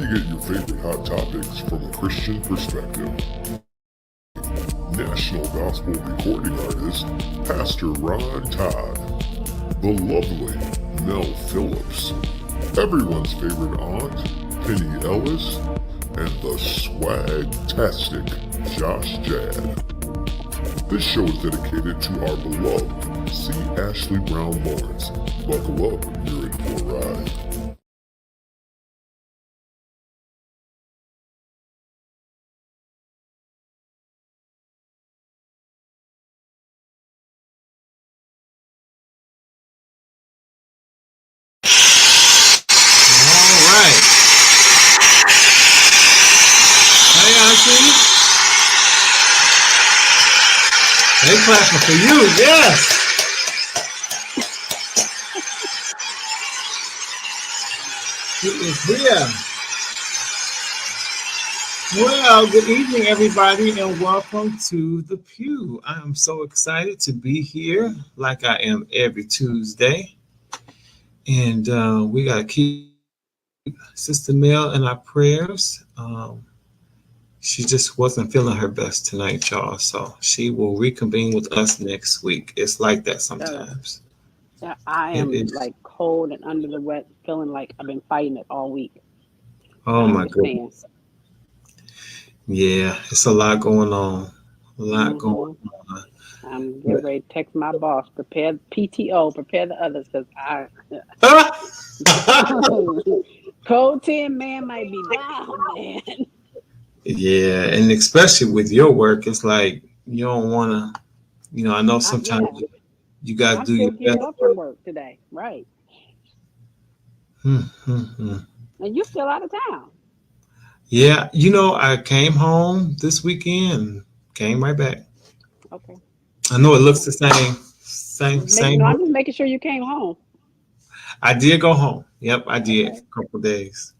get your favorite hot topics from a Christian perspective. National gospel recording artist Pastor Ron Todd, the lovely Mel Phillips, everyone's favorite aunt Penny Ellis, and the swag-tastic Josh Jad. This show is dedicated to our beloved C. Ashley Brown Lawrence. Buckle up, you're in for a ride. They clapping for you, yes. He is here. Well, good evening, everybody, and welcome to the Pew. I am so excited to be here, like I am every Tuesday. And we got to keep Sister Mel in our prayers. She just wasn't feeling her best tonight, y'all. So she will reconvene with us next week. It's like that sometimes. Yeah, I am like cold and under the wet, feeling like I've been fighting it all week. Oh my goodness. Yeah, it's a lot going on. A lot going on. I'm getting ready to text my boss, prepare PTO, prepare the others, because cold 10 man might be down, man. Yeah, and especially with your work, it's like you don't want to, I know sometimes you guys do your best. Up from work today, right? And you're still out of town. Yeah, I came home this weekend, came right back. Okay. I know it looks the same. No, I'm just making sure you came home. I did go home. Yep, I did for a couple of days.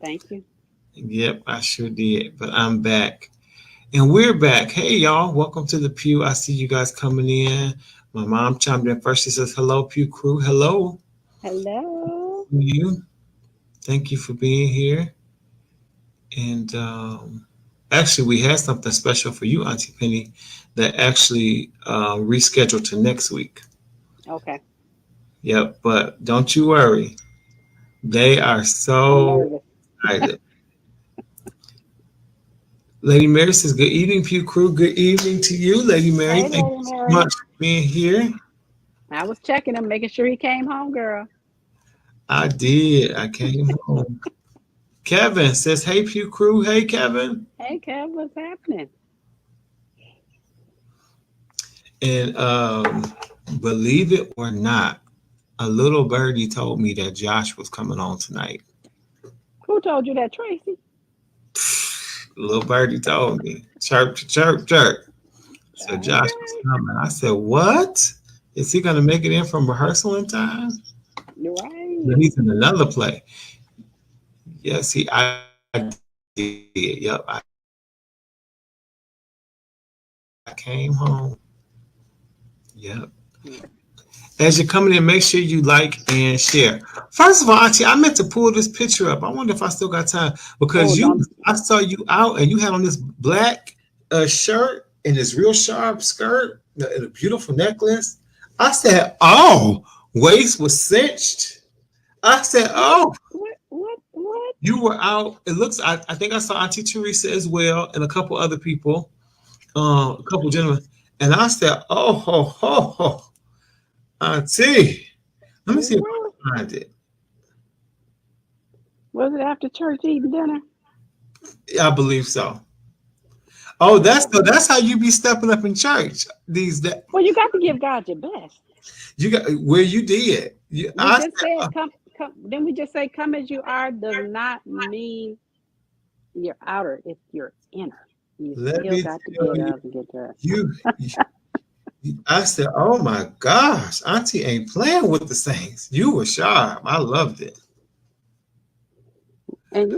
Thank you. Yep, I sure did. But I'm back. And we're back. Hey, y'all. Welcome to the Pew. I see you guys coming in. My mom chimed in first. She says, hello, Pew crew. Hello. Hello. You. Thank you for being here. And actually, we had something special for you, Auntie Penny, that actually rescheduled to next week. Okay. Yep, but don't you worry. They are so excited. Lady Mary says, good evening, Pew crew. Good evening to you, Lady Mary. Hey, Thank you so much for being here. I was checking him, making sure he came home, girl. I did. I came home. Kevin says, hey, Pew crew. Hey, Kevin. Hey, Kev, what's happening? And believe it or not, a little birdie told me that Josh was coming on tonight. Who told you that, Tracy? Little birdie told me. Chirp, chirp, chirp. So Josh was coming. I said, what? Is he going to make it in from rehearsal in time? Right. Then he's in another play. Yes, I did. Yep. I came home. Yep. As you're coming in, make sure you like and share. First of all, Auntie, I meant to pull this picture up. I wonder if I still got time because I saw you out and you had on this black shirt and this real sharp skirt and a beautiful necklace. I said, oh, waist was cinched. I said, oh. What? You were out. It looks, I think I saw Auntie Teresa as well and a couple other people, a couple gentlemen. And I said, oh. Auntie, let me see if I can find it. Was it after church eating dinner? I believe so. Oh, that's how you be stepping up in church these days. Well, you got to give God your best. You got where you did. Then we just say, come as you are does not mean your outer, it's your inner. You still got to get up and get dressed. I said, oh my gosh, Auntie ain't playing with the saints. You were sharp. I loved it. And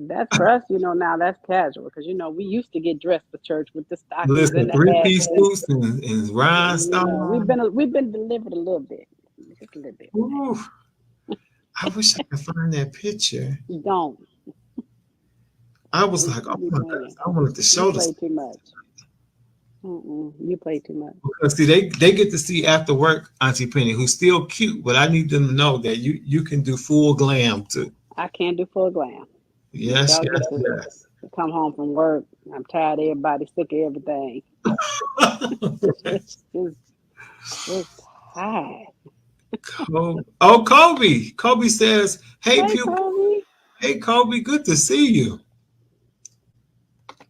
that's for us, now that's casual because we used to get dressed for church with the stockings and the 3-piece suits and rhinestones. We've been delivered a little bit. Just a little bit. Ooh, I wish I could find that picture. Don't. I was like, oh my goodness, I wanted to show this. You play too much. You play too much. Because see, they get to see after work Auntie Penny, who's still cute, but I need them to know that you can do full glam too. I can't do full glam. Yes. Come home from work. I'm tired of everybody, sick of everything. it's hard. Kobe. Kobe says, hey Kobe. Hey, Kobe, good to see you.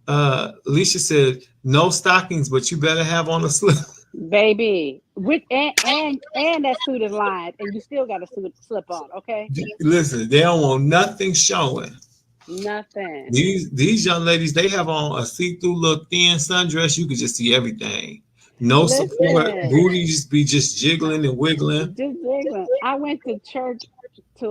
Alicia said, no stockings, but you better have on a slip. Baby, and that suit is lined, and you still got a slip on, okay? Listen, they don't want nothing showing. Nothing. These young ladies, they have on a see-through little thin sundress. You can just see everything. No support. Booties be just jiggling and wiggling. Just jiggling. I went to church to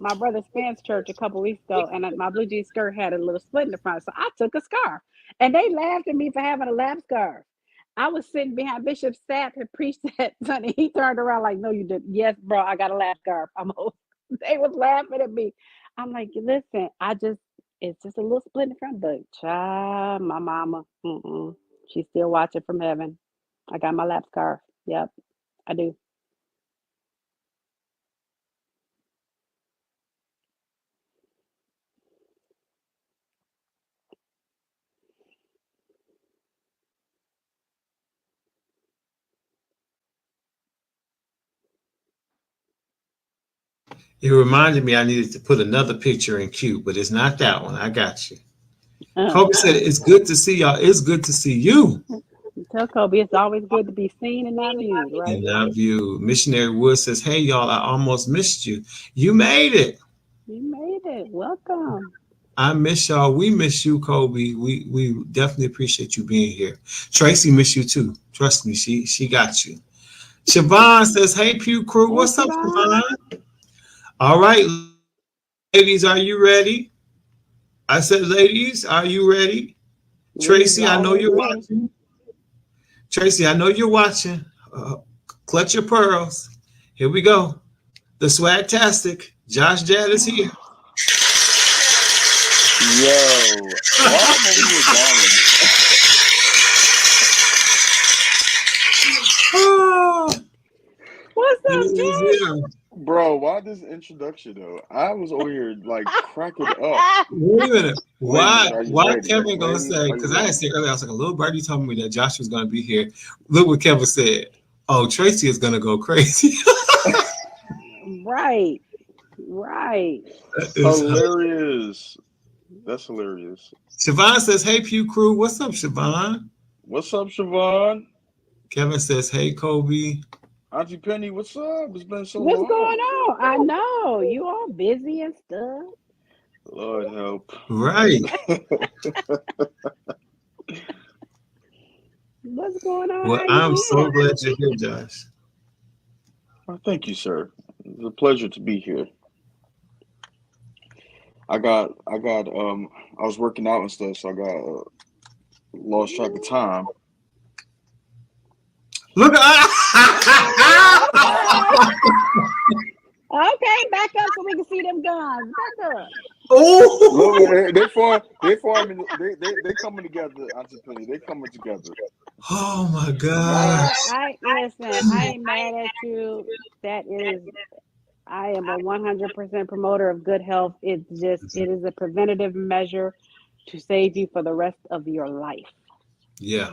my brother Spen's church a couple weeks ago, and my blue jean skirt had a little split in the front, so I took a scarf, and they laughed at me for having a lap scarf. I was sitting behind Bishop Sapp and preached that Sunday. He turned around like, "No, you didn't." "Yes, bro, I got a lap scarf." They was laughing at me. I'm like, listen, it's just a little split in the front, but child, my mama, she's still watching from heaven. I got my lap scarf. Yep, I do. It reminded me I needed to put another picture in queue, but it's not that one. I got you. Kobe said, it's good to see y'all. It's good to see you. Tell Kobe it's always good to be seen and not viewed, right? And not viewed. Missionary Wood says, hey, y'all, I almost missed you. You made it. You made it. Welcome. I miss y'all. We miss you, Kobe. We definitely appreciate you being here. Tracy miss you too. Trust me, she got you. Siobhan says, hey, Pew Crew. What's up, Siobhan? All right, ladies, are you ready? I said, ladies, are you ready? Tracy, I know you're watching. Tracy, I know you're watching. Clutch your pearls. Here we go. The Swagtastic. Josh Jad is here. Yo, why am I going? What's up, Josh? Bro, why this introduction though? I was over here like cracking up. Wait a minute. Why Kevin gonna say? Because I had said earlier, I was like, a little birdie told me that Josh was gonna be here. Look what Kevin said. Oh, Tracy is gonna go crazy. Right. Hilarious. That's hilarious. Siobhan says, hey, Pew Crew. What's up, Siobhan? What's up, Siobhan? Kevin says, hey, Kobe. Auntie Penny, what's up? It's been so long. What's going on? I know. You all busy and stuff. Lord help. Right. What's going on? Well, I'm so glad you're here, Josh. Well, thank you, sir. It's a pleasure to be here. I was working out and stuff, so I got lost track of time. Look at okay, back up so we can see them guns. Back up. Oh, they coming together, Auntie Penny. They coming together. Oh my God. Listen, I ain't mad at you. I am a 100% promoter of good health. It is a preventative measure to save you for the rest of your life. Yeah.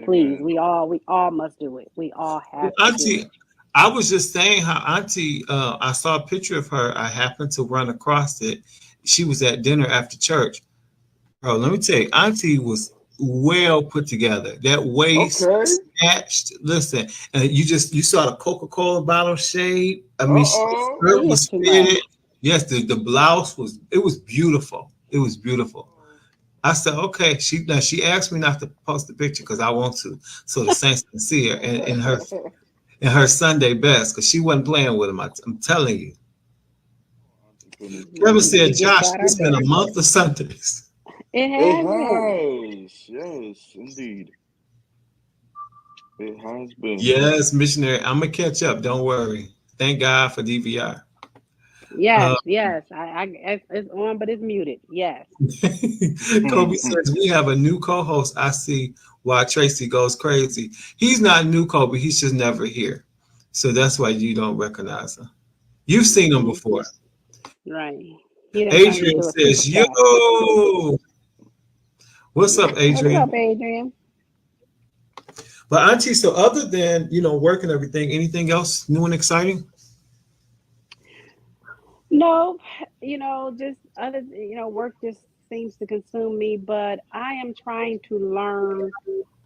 Please, we all must do it. We all have to Auntie, do it. I was just saying how Auntie, I saw a picture of her. I happened to run across it. She was at dinner after church. Bro, let me tell you, Auntie was well put together. That waist snatched. Listen, and you saw the Coca-Cola bottle shade. I mean, her skirt was fitted. Yes, the blouse was beautiful. It was beautiful. I said, okay. She asked me not to post the picture because I want to, so the saints can see her in her Sunday best, because she wasn't playing with him. I'm telling you. Kevin said, Josh, it's been a month of Sundays. It has. Yes, indeed. It has been. Yes, missionary. I'm gonna catch up. Don't worry. Thank God for DVR. Yes, yes. It's on, but it's muted. Yes. Kobe says we have a new co-host. I see why Tracy goes crazy. He's not new, Kobe. He's just never here, so that's why you don't recognize him. You've seen him Mhm. before. Right. He done turned Adrian into a super says, cat. "Yo, what's up, What's Adrian?" up, Adrian? But Auntie, so other than work and everything, anything else new and exciting? No, just other, work just seems to consume me, but I am trying to learn,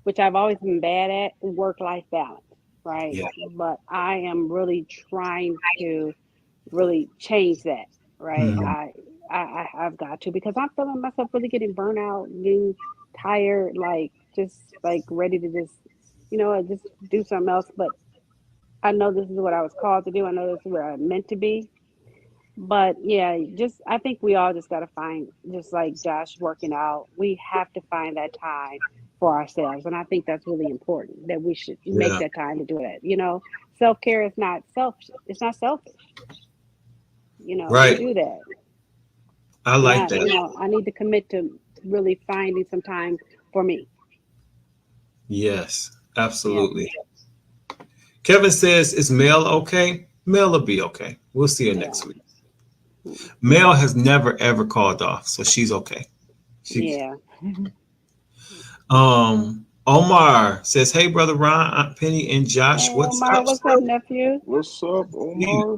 which I've always been bad at, work-life balance, right? Yeah, But I am really trying to really change that, right? Mhm. I've got to because I'm feeling myself really getting burnt out, getting tired, like just like ready to just do something else. But I know this is what I was called to do. I know this is where I'm meant to be. But yeah, just I think we all just got to find, just like Josh working out, we have to find that time for ourselves. And I think that's really important that we should make Yeah, that time to do that. Self-care is not it's not selfish. We right. do that. I And like that. I need to commit to really finding some time for me. Yes, Yeah. absolutely. Kevin says, "Is Mel okay? Mel will be okay. We'll see her Yeah. next week." Mel has never ever called off, so she's okay. She Yeah. Omar says, "Hey brother Ron, Aunt Penny, and Josh, Hey, what's Omar, up, what's up, sir?" nephew? What's up, Omar?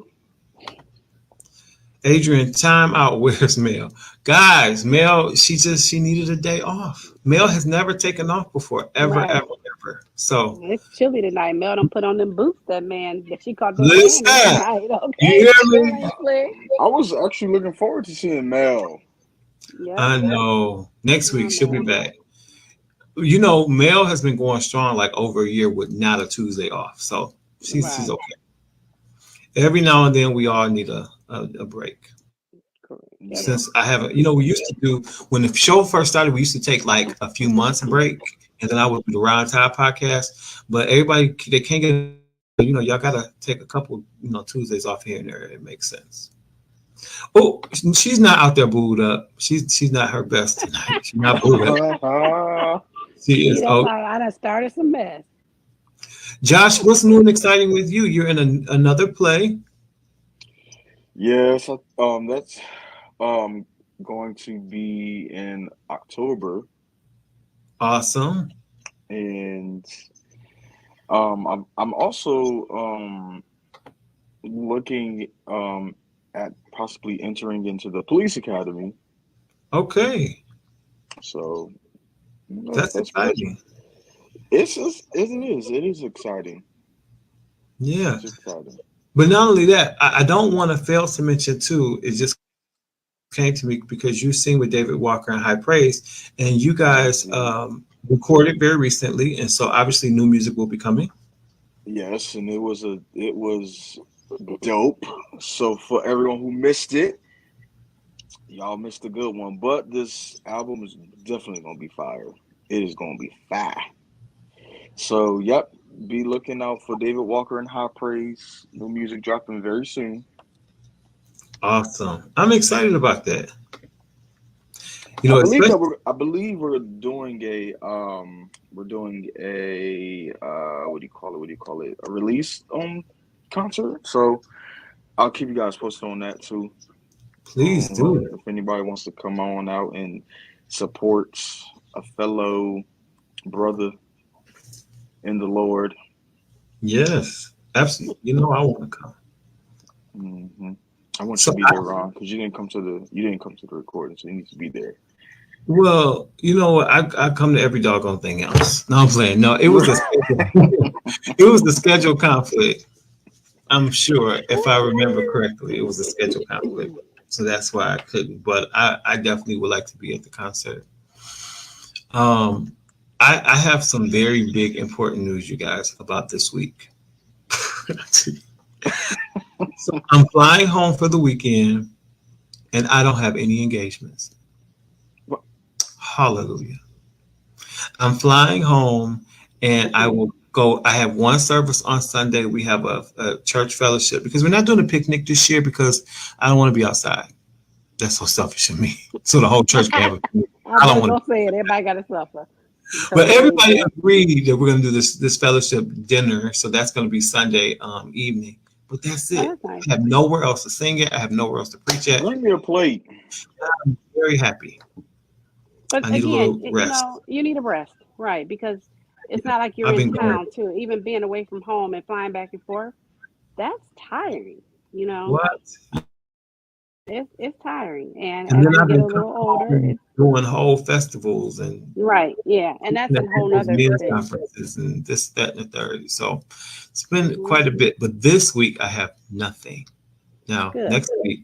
Adrian, time out. Where's Mel? Guys, Mel, she needed a day off. Mel has never taken off before, ever, Right. ever, ever. So It's chilly tonight. Mel done put on them boots that she caught them bananas listen, tonight. you Okay. hear Mel me? ain't slick. I was actually looking forward to seeing Mel. Yep. I know. Next I week she'll be know. back. Mel has been going strong like over a year with not a Tuesday off. So she's Right. okay. Every now and then we all need a break. Correct. Yep. Yeah. Since I haven't, we used to do when the show first started, we used to take like a few months break, and then I would do the Ron Todd podcast. But everybody they can't get, y'all gotta take a couple, Tuesdays off here and there. It makes sense. Oh, she's not out there booed up. She's not her best tonight. She's not booed up. She See, is. that's Oh, how I done started some mess. Josh, what's new and exciting with you? You're in another play. Yes, that's um going to be in October, Awesome. and I'm also looking at possibly entering into the police academy. Okay, So that's that's exciting. it's just it is exciting. Yeah. It's exciting. But not only that, I don't want to fail to mention too. It just came to me because you sing with David Walker in High Praise, and you guys Mhm. recorded very recently, and so obviously new music will be coming. Yes, and it was dope. So for everyone who missed it, y'all missed a good one. But this album is definitely gonna be fire. It is gonna be fire. So yep, be looking out for David Walker and High Praise. New music dropping very soon. Awesome. I'm excited about that. Especially I believe we're doing a what do you call it? What do you call it? A release concert. So I'll keep you guys posted on that too. please do. If anybody wants to come on out and support a fellow brother in the Lord. Yes, absolutely. I want to come. Hmm. I want So, you to be there, Ron, because you didn't come to the recording, so you need to be there. well, you know what? I come to every doggone thing else. No, I'm playing. No, it was a it was a schedule conflict. I'm sure, if I remember correctly, it was a schedule conflict. So that's why I couldn't. But I definitely would like to be at the concert. Um, I have some very big, important news, you guys, about this week. So I'm flying home for the weekend, and I don't have any engagements. Hallelujah. I'm flying home, and I will go. I have one service on Sunday. We have a church fellowship because we're not doing a picnic this year because I don't want to be outside. That's so selfish of me. So the whole church can have a picnic. I don't want to say it. Everybody got to suffer. But everybody agreed that we're going to do this fellowship dinner. So that's going to be Sunday evening. But that's it. That's nice. I have nowhere else to sing it. I have nowhere else to preach at. Bring me a plate. I'm very happy. But I need again, a little rest. You need a rest, right? Because it's not like you're I've in been town too. Even being away from home and flying back and forth, that's tiring. What? It's tiring, and And as then you I've get a been little older, doing whole festivals and right? Yeah, and that's a whole other men's thing. conferences and this, that, and the third. So it's been quite a bit. But this week I have nothing. Now Good. next week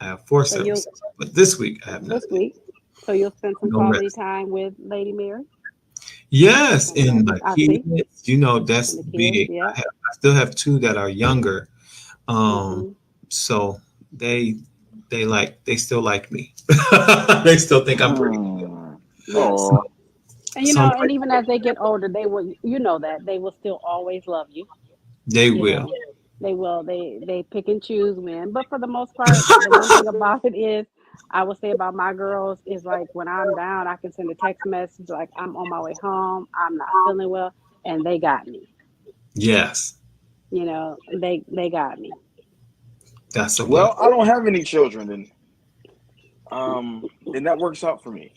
I have 4 So services, but this week I have nothing. This week, so you'll spend some No quality rest. time with Lady Mary. Yes, and my I see. kids, that's And the big. kids, yeah. I still have 2 that are younger. Mhm. So they still like me. They still think I'm pretty good. Oh, And and even as they get older, they will. That they will still always love you. They will. know. They will. They pick and choose when, but for the most part, the one thing about it is, I would say about my girls is like when I'm down, I can send a text message like I'm on my way home, I'm not feeling well, and they got me. Yes. They got me. That's so well, I don't have any children, and that works out for me.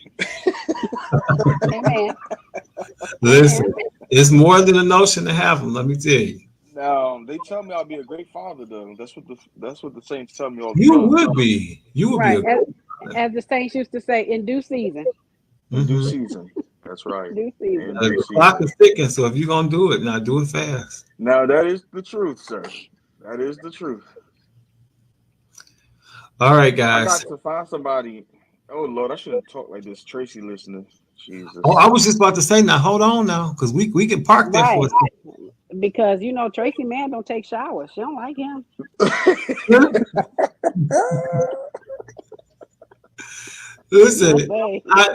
Amen. Listen, it's more than a notion to have them. Let me tell you. Now they tell me I'll be a great father, though. That's what the saints tell me all the You time. would be. You would Right. be. A As the saints used to say, in due season. In due season. That's right. Due season. In The due clock season. is ticking, so if you're gonna do it, now do it fast. Now that is the truth, sir. That is the truth. All right, I guys. got to find somebody. Oh Lord, I shouldn't talk like this. Tracy listening. Jesus. Oh, I was just about to say now. Hold on now, because we can park there for a second. Because Tracy Mann don't take showers. She don't like him. Listen,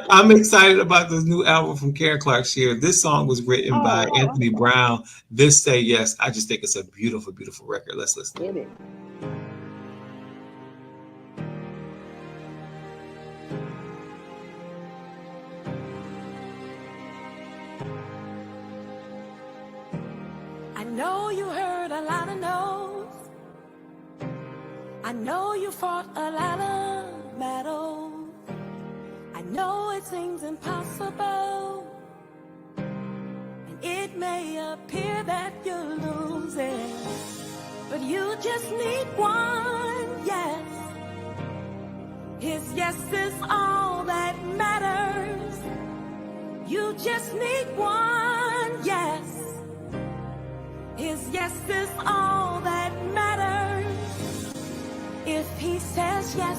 I'm excited about this new album from Karen Clark Sheard. This song was written by Anthony Brown. This Say Yes. I just think it's a beautiful, beautiful record. Let's listen. It is. I know you heard a lot of no's. I know you fought a lot of battles. I know it seems impossible, and it may appear that you're losing, but you just need one yes. His yes is all that matters. You just need one yes. His yes is all that matters. If he says yes,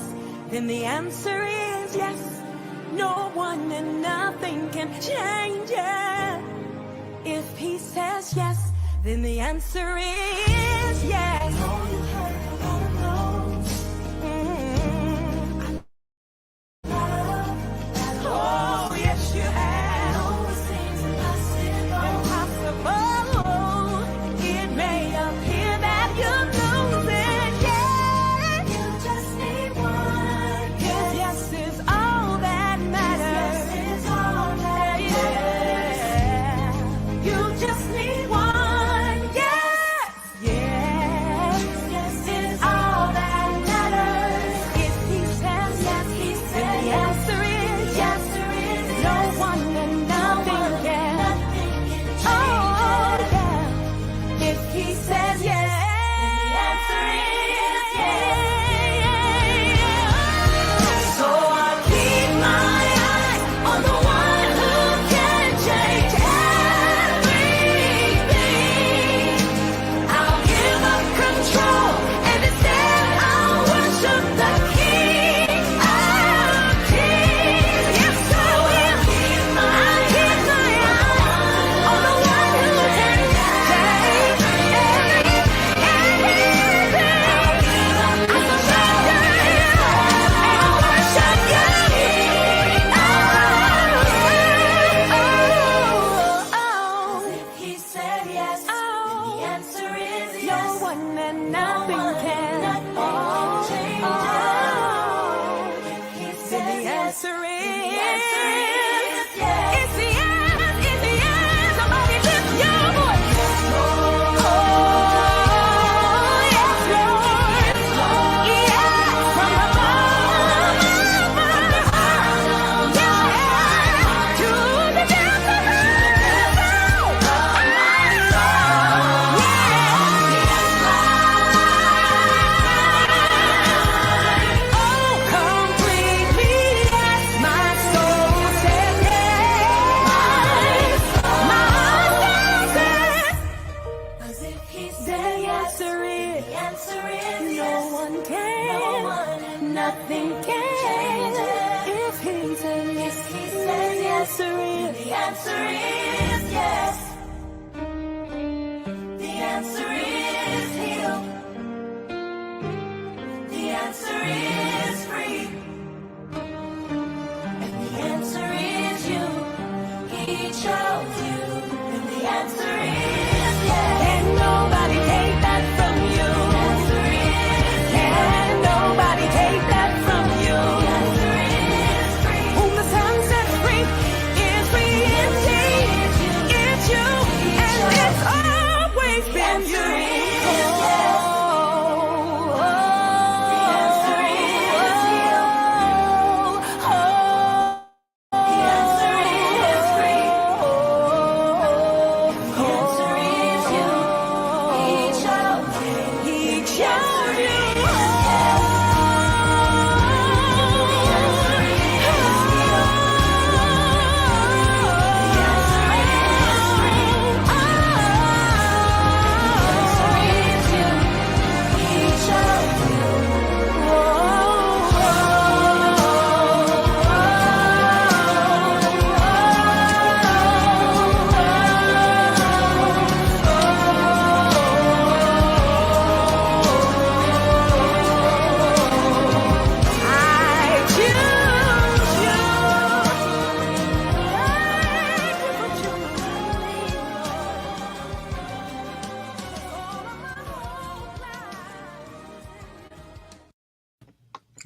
then the answer is yes. No one and nothing can change it. If he says yes, then the answer is yes. Oh, you heard a lot of no's. Oh, yes, you have. No, it seems impossible. It may appear that you're losing. Yeah, you just need one. His yes is all that matters. His yes is all that matters. You just need one. Yes, yes, yes, answer is yes. It's the yes, it's the yes. Somebody lift your voice. Oh, yes, Lord. Yes, from the bottom of my heart. Yes, to the depths of my soul. Oh, completely, yes, my soul says yes. My soul says, as if he said, the answer is no one can, nothing can. If he said yes, the answer is yes. The answer is healed. The answer is free. And the answer is you. He chose you. And the answer is yes. Can nobody take that from you? The answer is can nobody take that from you? The answer is free. Whom the Son sets free is free indeed. It's you. And it's always been you.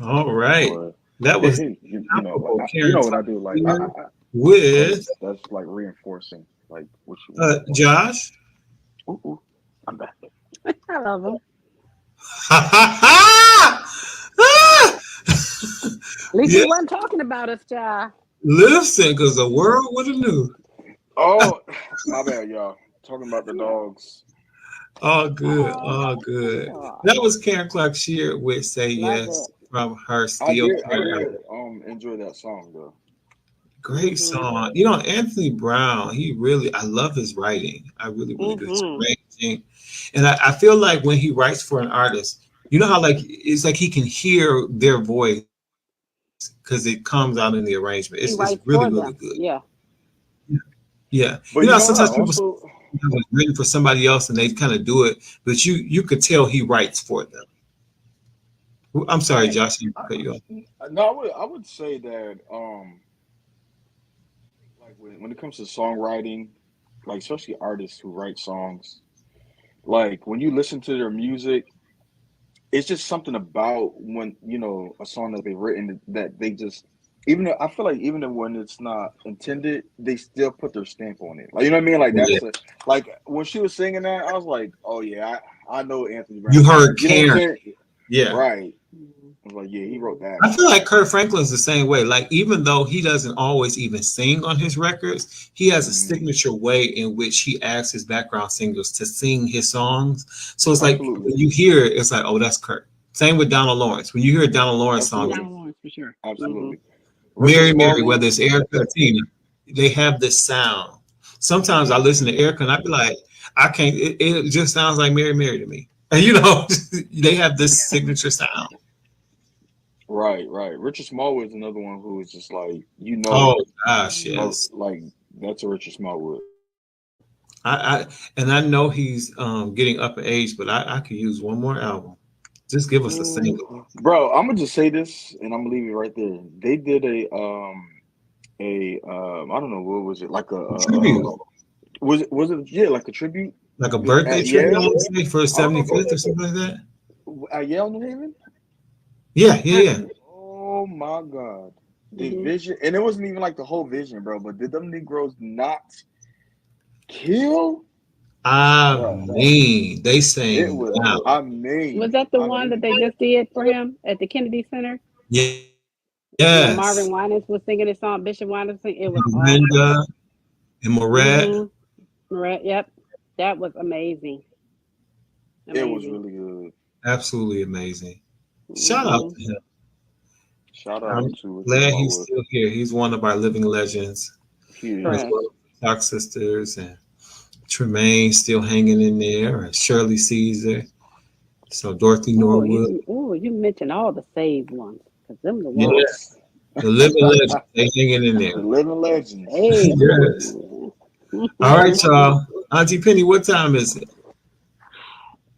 All right. But That was you know what I do like. with That's like reinforcing like what you want. Josh. Ooh, I'm back. I love him. At least Yeah. he wasn't talking about us, child. Listen, because the world would have knew. Oh, my bad, y'all. Talking about the dogs. All good, all good. That was Karen Clark Sheard with "Say Love Yes" it. from her I Steel did Carolina. enjoy that song though. Great song. You know, Anthony Brown, I love his writing. I really do. It's arranging. And I feel like when he writes for an artist, you know how like it's like he can hear their voice because it comes out in the arrangement. He It's writes really, for really them. good. Yeah. Yeah. But You know, what? sometimes people Also, have it written for somebody else and they kind of do it, but you could tell he writes for them. I'm sorry, Josh, you cut you off. no, I would say that like when it comes to songwriting, like especially artists who write songs, like when you listen to their music, it's just something about when a song that they've written that they just even though, I feel like even when it's not intended, they still put their stamp on it. Like you know what I mean? Like Yeah. like when she was singing that, I was like, oh yeah, I know Anthony Brown. You heard You know what I'm Karen. saying? Yeah. Right. I was like, yeah, he wrote that. I feel like Kurt Franklin's the same way. Like, even though he doesn't always even sing on his records, he has a signature way in which he asks his background singers to sing his songs. So it's like when you hear it, it's like, oh, that's Kurt. Same with Donald Lawrence. When you hear a Donald Lawrence song, Donald Lawrence for sure. Absolutely. Mary, whether it's Erica or Tina, they have this sound. Sometimes I listen to Erica and I be like, I can't, it just sounds like Mary to me. And you know, they have this signature sound. Right. Richard Smallwood is another one who is just like, oh gosh, yes, like that's a Richard Smallwood. I know he's getting up in age, but I could use one more album. Just give us a single. Bro, I'm gonna just say this and I'm gonna leave it right there. They did a I don't know, what was it, like a tribute. Was it like a tribute? Like a birthday tribute, I would say, for 75th or something like that. At Yale, New Haven? Yeah. Oh my God. The vision, and it wasn't even like the whole vision, bro. But did them Negroes not kill? I mean, they It saying was. wow. I mean, Was that the one that they just did for him at the Kennedy Center? Yeah. When Marvin Yes. Winans was singing his song, Bishop Winans was singing, it was awesome. Linda and Moret. Right, yep. That was amazing. it was really good. Absolutely amazing. Shout out to him. Shout out I'm to glad he's still here. He's one of our living legends. He is. Correct. Talk Sisters and Tremaine still hanging in there, and Shirley Caesar. So Dorothy Norwood. You mentioned all the saved ones, because them the Yeah. ones. The living legends, they hanging in The there. living legends. Hey. Yes. All right, y'all. Auntie Penny, what time is it?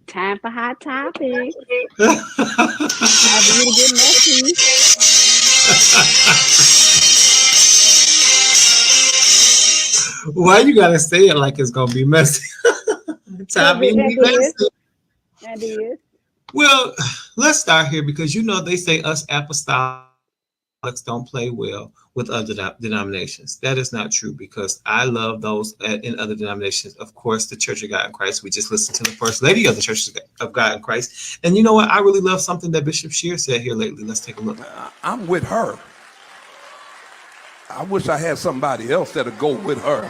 Time for hot topics. Time for you to get messy. Why you gotta say it like it's gonna be messy? Time for you to be messy. And it is. Well, let's start here because you know they say us apostolics don't play well with other denominations. That is not true because I love those in other denominations. Of course, the Church of God in Christ. We just listened to the First Lady of the Church of God in Christ. And you know what? I really love something that Bishop Shear said here lately. Let's take a look. I'm with her. I wish I had somebody else that'll go with her.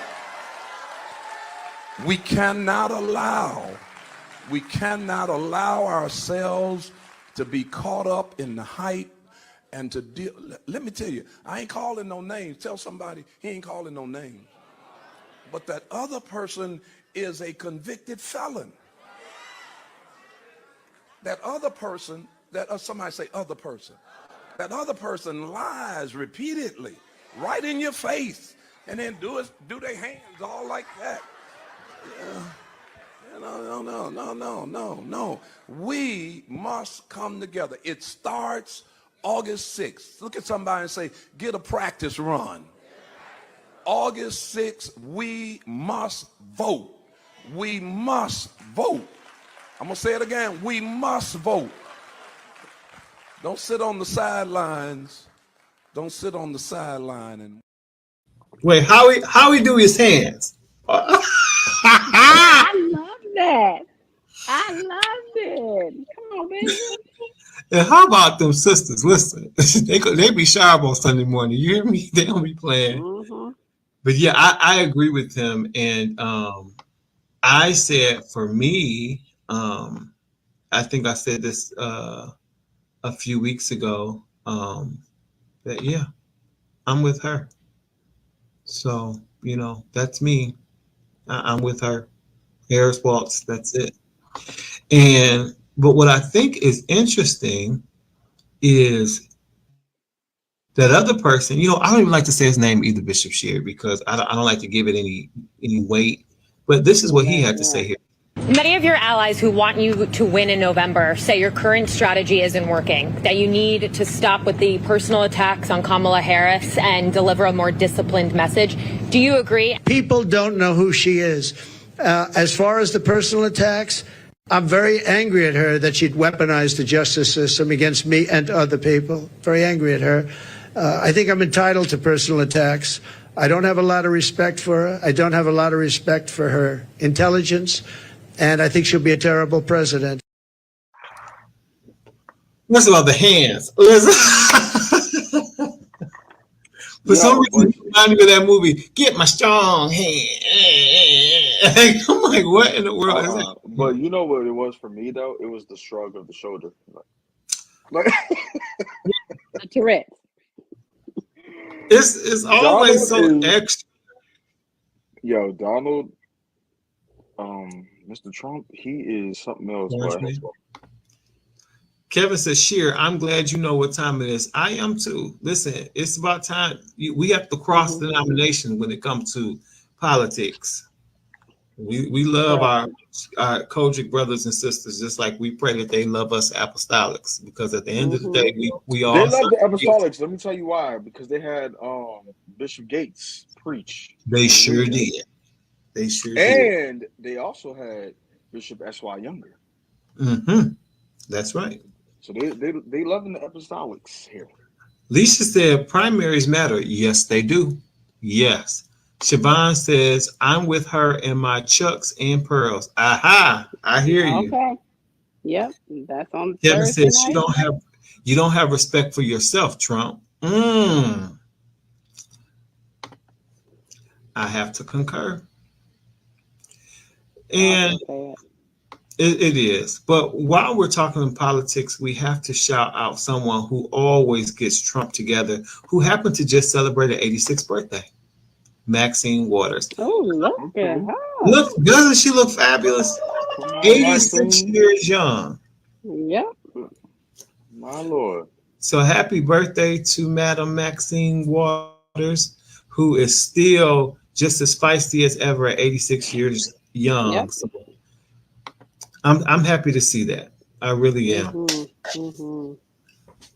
We cannot allow ourselves to be caught up in the hype and to deal. Let me tell you, I ain't calling no names. Tell somebody he ain't calling no names. But that other person is a convicted felon. That other person, somebody say other person. That other person lies repeatedly, right in your face, and then do their hands all like that. No. We must come together. It starts August 6th. Look at somebody and say, get a practice run. August 6th, we must vote. We must vote. I'm going to say it again. We must vote. Don't sit on the sidelines. Don't sit on the sideline and Wait, how he do his hands? I love that. I loved it. Come on, baby. And how about them sisters? Listen, they be sharp on Sunday morning. You hear me? They don't be playing. But yeah, I agree with him. And I said for me, I think I said this a few weeks ago, that yeah, I'm with her. So, you know, that's me. I'm with her. Harris Waltz, that's it. But what I think is interesting is that other person, you know, I don't even like to say his name either, Bishop Shear, because I don't like to give it any weight. But this is what he had to say here. Many of your allies who want you to win in November say your current strategy isn't working, that you need to stop with the personal attacks on Kamala Harris and deliver a more disciplined message. Do you agree? People don't know who she is. As far as the personal attacks, I'm very angry at her that she'd weaponized the justice system against me and other people. Very angry at her. I think I'm entitled to personal attacks. I don't have a lot of respect for her. I don't have a lot of respect for her intelligence. And I think she'll be a terrible president. Listen about the hands. For some reason, it reminded me of that movie, Get My Strong Hand. I'm like, what in the world is that? But you know what it was for me, though? It was the shrug of the shoulder. Like The Tourette. It's always Donald so extra. Yo, Donald, Mr. Trump, he is something else. Kevin says, Sheer, I'm glad you know what time it is. I am too. Listen, it's about time. We have to cross denomination when it comes to politics. We love our Kojic brothers and sisters, just like we pray that they love us apostolics, because at the end of the day, we all They love the apostolics. Let me tell you why. Because they had Bishop Gates preach. They sure did. They sure did. And they also had Bishop S.Y. Younger. Mm-hmm. That's right. So they loving the apostolics here. Leisha said primaries matter. Yes, they do. Yes. Siobhan says, I'm with her in my chucks and pearls. Aha, I hear you. Okay. Yep. That's on Kevin Thursday says night. you don't have respect for yourself, Trump. I have to concur. And Awful sad. it is. But while we're talking politics, we have to shout out someone who always gets Trump together, who happened to just celebrate an 86th birthday, Maxine Waters. Oh, look at Okay. her. Look, doesn't she look fabulous? Come on, 86 Maxine. years young. Yep. My Lord. So happy birthday to Madam Maxine Waters, who is still just as feisty as ever at 86 years young. Yep. So I'm happy to see that. I really am. Mm-hmm.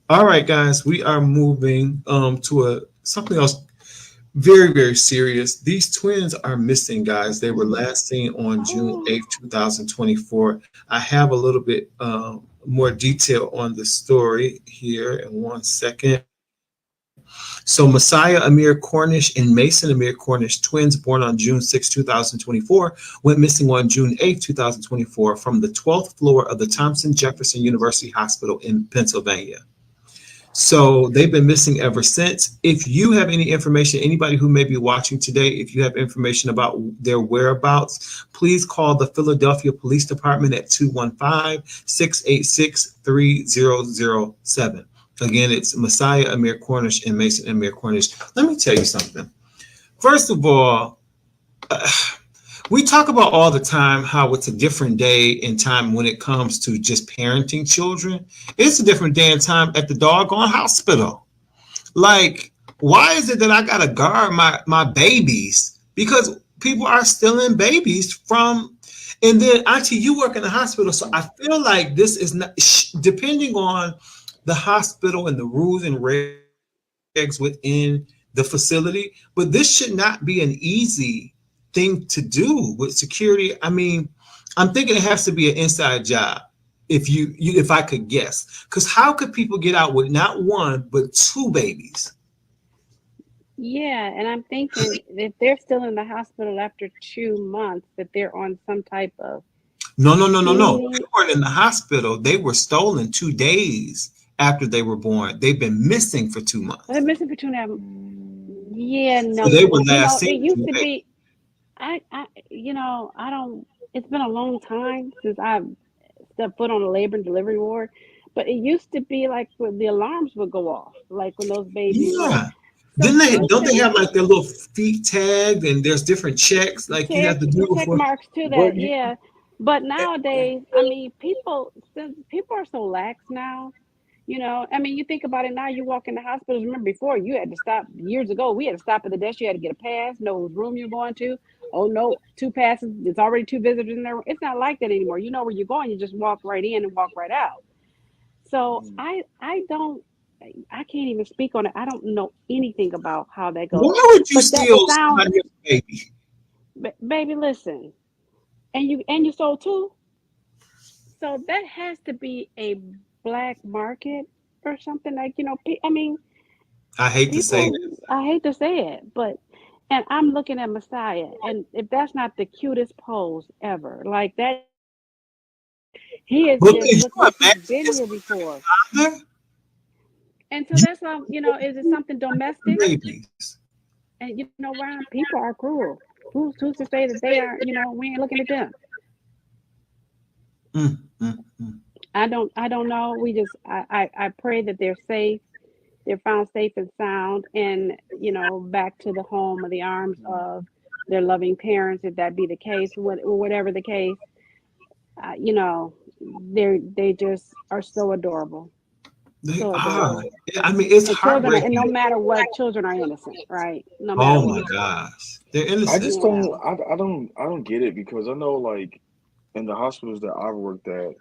All right, guys, we are moving to something else very, very serious. These twins are missing, guys. They were last seen on June 8th, 2024. I have a little bit more detail on the story here in 1 second. So Messiah Amir Cornish and Mason Amir Cornish, twins born on June 6, 2024, went missing on June 8, 2024 from the 12th floor of the Thompson Jefferson University Hospital in Pennsylvania. So they've been missing ever since. If you have any information, anybody who may be watching today, if you have information about their whereabouts, please call the Philadelphia Police Department at 215-686-3007. Again, it's Messiah Amir Cornish and Mason Amir Cornish. Let me tell you something. First of all, we talk about all the time how it's a different day and time when it comes to just parenting children. It's a different day and time at the doggone hospital. Like, why is it that I gotta guard my babies? Because people are stealing babies from, and then Auntie, you work in the hospital, so I feel like this is not, depending on the hospital and the rules and regs within the facility, but this should not be an easy thing to do with security. I mean, I'm thinking it has to be an inside job. If I could guess, because how could people get out with not one but two babies? Yeah, and I'm thinking if they're still in the hospital after 2 months, that they're on some type of No. They screening. weren't in the hospital. They were stolen 2 days after they were born. They've been missing for 2 months. They're missing for 2 and a half. Yeah, So no. they were You last know, it seen used 2 to days. be. I don't. It's been a long time since I've stepped foot on a labor and delivery ward, but it used to be like when the alarms would go off, like when those babies were. Yeah. So Don't they listen, have like their little feet tagged and there's different checks like you have to do check before? marks to But that, you, yeah. But nowadays, I mean, since people are so lax now. I mean, you think about it now. You walk in the hospitals. Remember before you had to stop years ago. We had to stop at the desk. You had to get a pass, know whose room you're going to. Oh no, 2 passes. It's already 2 visitors in there. It's not like that anymore. You know where you're going. You just walk right in and walk right out. So I don't. I can't even speak on it. I don't know anything about how that goes. Why would you But that steal sounds, somebody else's baby? baby. Listen, and you sold two. So that has to be a black market or something like, I mean, I hate to say people, that. I hate to say it, and I'm looking at Messiah, and if that's not the cutest pose ever, like that, he is But just could look you like he's imagine been his here before. father? And so You that's why, is it something domestic? babies. And Ron, people are cruel. Who's to say that they are, we ain't looking at them. Mm. I don't know. I pray that they're safe. They're found safe and sound, and back to the home or the arms of their loving parents, if that be the case, whatever the case. They just are so adorable, They so are. adorable. I mean, it's And and no heartbreaking. matter what, children are innocent, right? No matter Oh my what. gosh. They're I innocent. just don't. Yeah. I don't get it because I know like in the hospitals that I've worked at,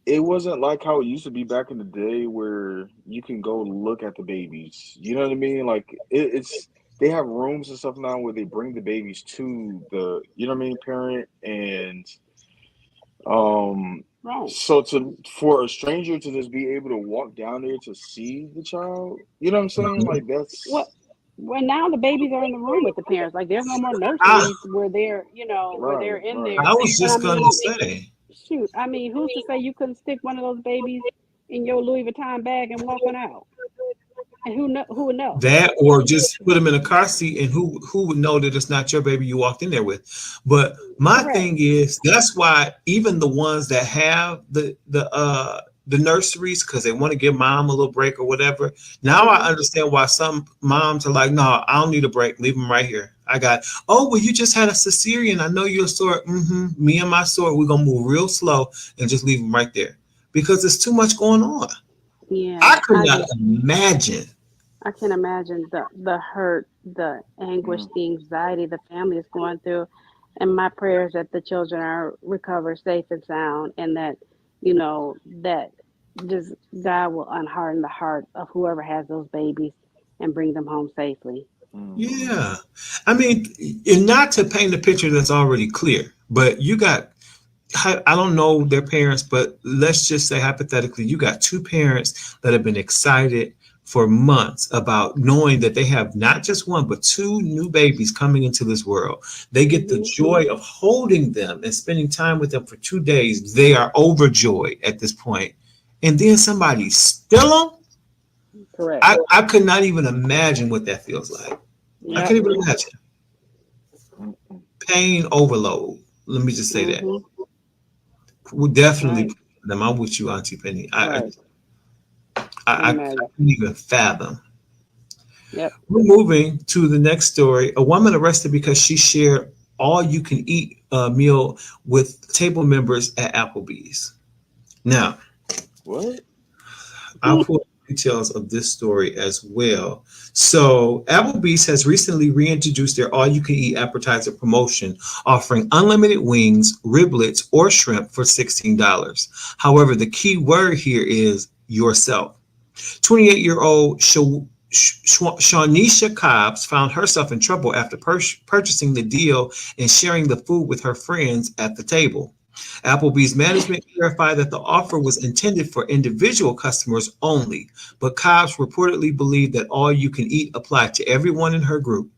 it wasn't like how it used to be back in the day where you can go look at the babies. You know what I mean? Like it's they have rooms and stuff now where they bring the babies to the, you know what I mean, parent, and um Right. So for a stranger to just be able to walk down there to see the child, you know what I'm saying? Like What? that's Well, now the babies are in the room with the parents. Like there's no more I, nurseries where they're, where they're right, in right. there. I was But I just mean, gonna say shoot, I mean, who's to say you couldn't stick one of those babies in your Louis Vuitton bag and walk on out? And who would know? that, or just put them in a car seat, and who would know that it's not your baby you walked in there with? But my Correct. thing is, that's why even the ones that have the nurseries, because they want to give mom a little break or whatever. Now I understand why some moms are like, no, I don't need a break. Leave them right here. I got, oh, well, you just had a cesarean. I know you're sore. Me and my sore, we're going to move real slow and just leave them right there because there's too much going on. Yeah, I could I not just imagine. I can imagine the hurt, the anguish, Mm. the anxiety the family is going through. And my prayers that the children are recovered safe and sound, and that that just God will unharden the heart of whoever has those babies and bring them home safely. Mm. Yeah. I mean, and not to paint a picture that's already clear, but you got, I don't know their parents, but let's just say hypothetically, you got two parents that have been excited for months about knowing that they have not just one, but two new babies coming into this world. They get the Hmm. joy of holding them and spending time with them for 2 days. They are overjoyed at this point. And then somebody still them. Correct. I could not even imagine what that feels like. I Yep. can't even imagine. Mm. Pain overload. Let me just say that. Hmm. We'll definitely Right. put them. I'm with you, Auntie Penny. I Right. I Imagine. couldn't even fathom. Yep. We're moving to the next story. A woman arrested because she shared all you can eat meal with table members at Applebee's. Now, What? I'll pull details of this story as well. So, Applebee's has recently reintroduced their all you can eat appetizer promotion, offering unlimited wings, riblets, or shrimp for $16. However, the key word here is yourself. 28-year-old Shawnisha Cobbs found herself in trouble after purchasing the deal and sharing the food with her friends at the table. Applebee's management clarified that the offer was intended for individual customers only, but Cobbs reportedly believed that all you can eat applied to everyone in her group.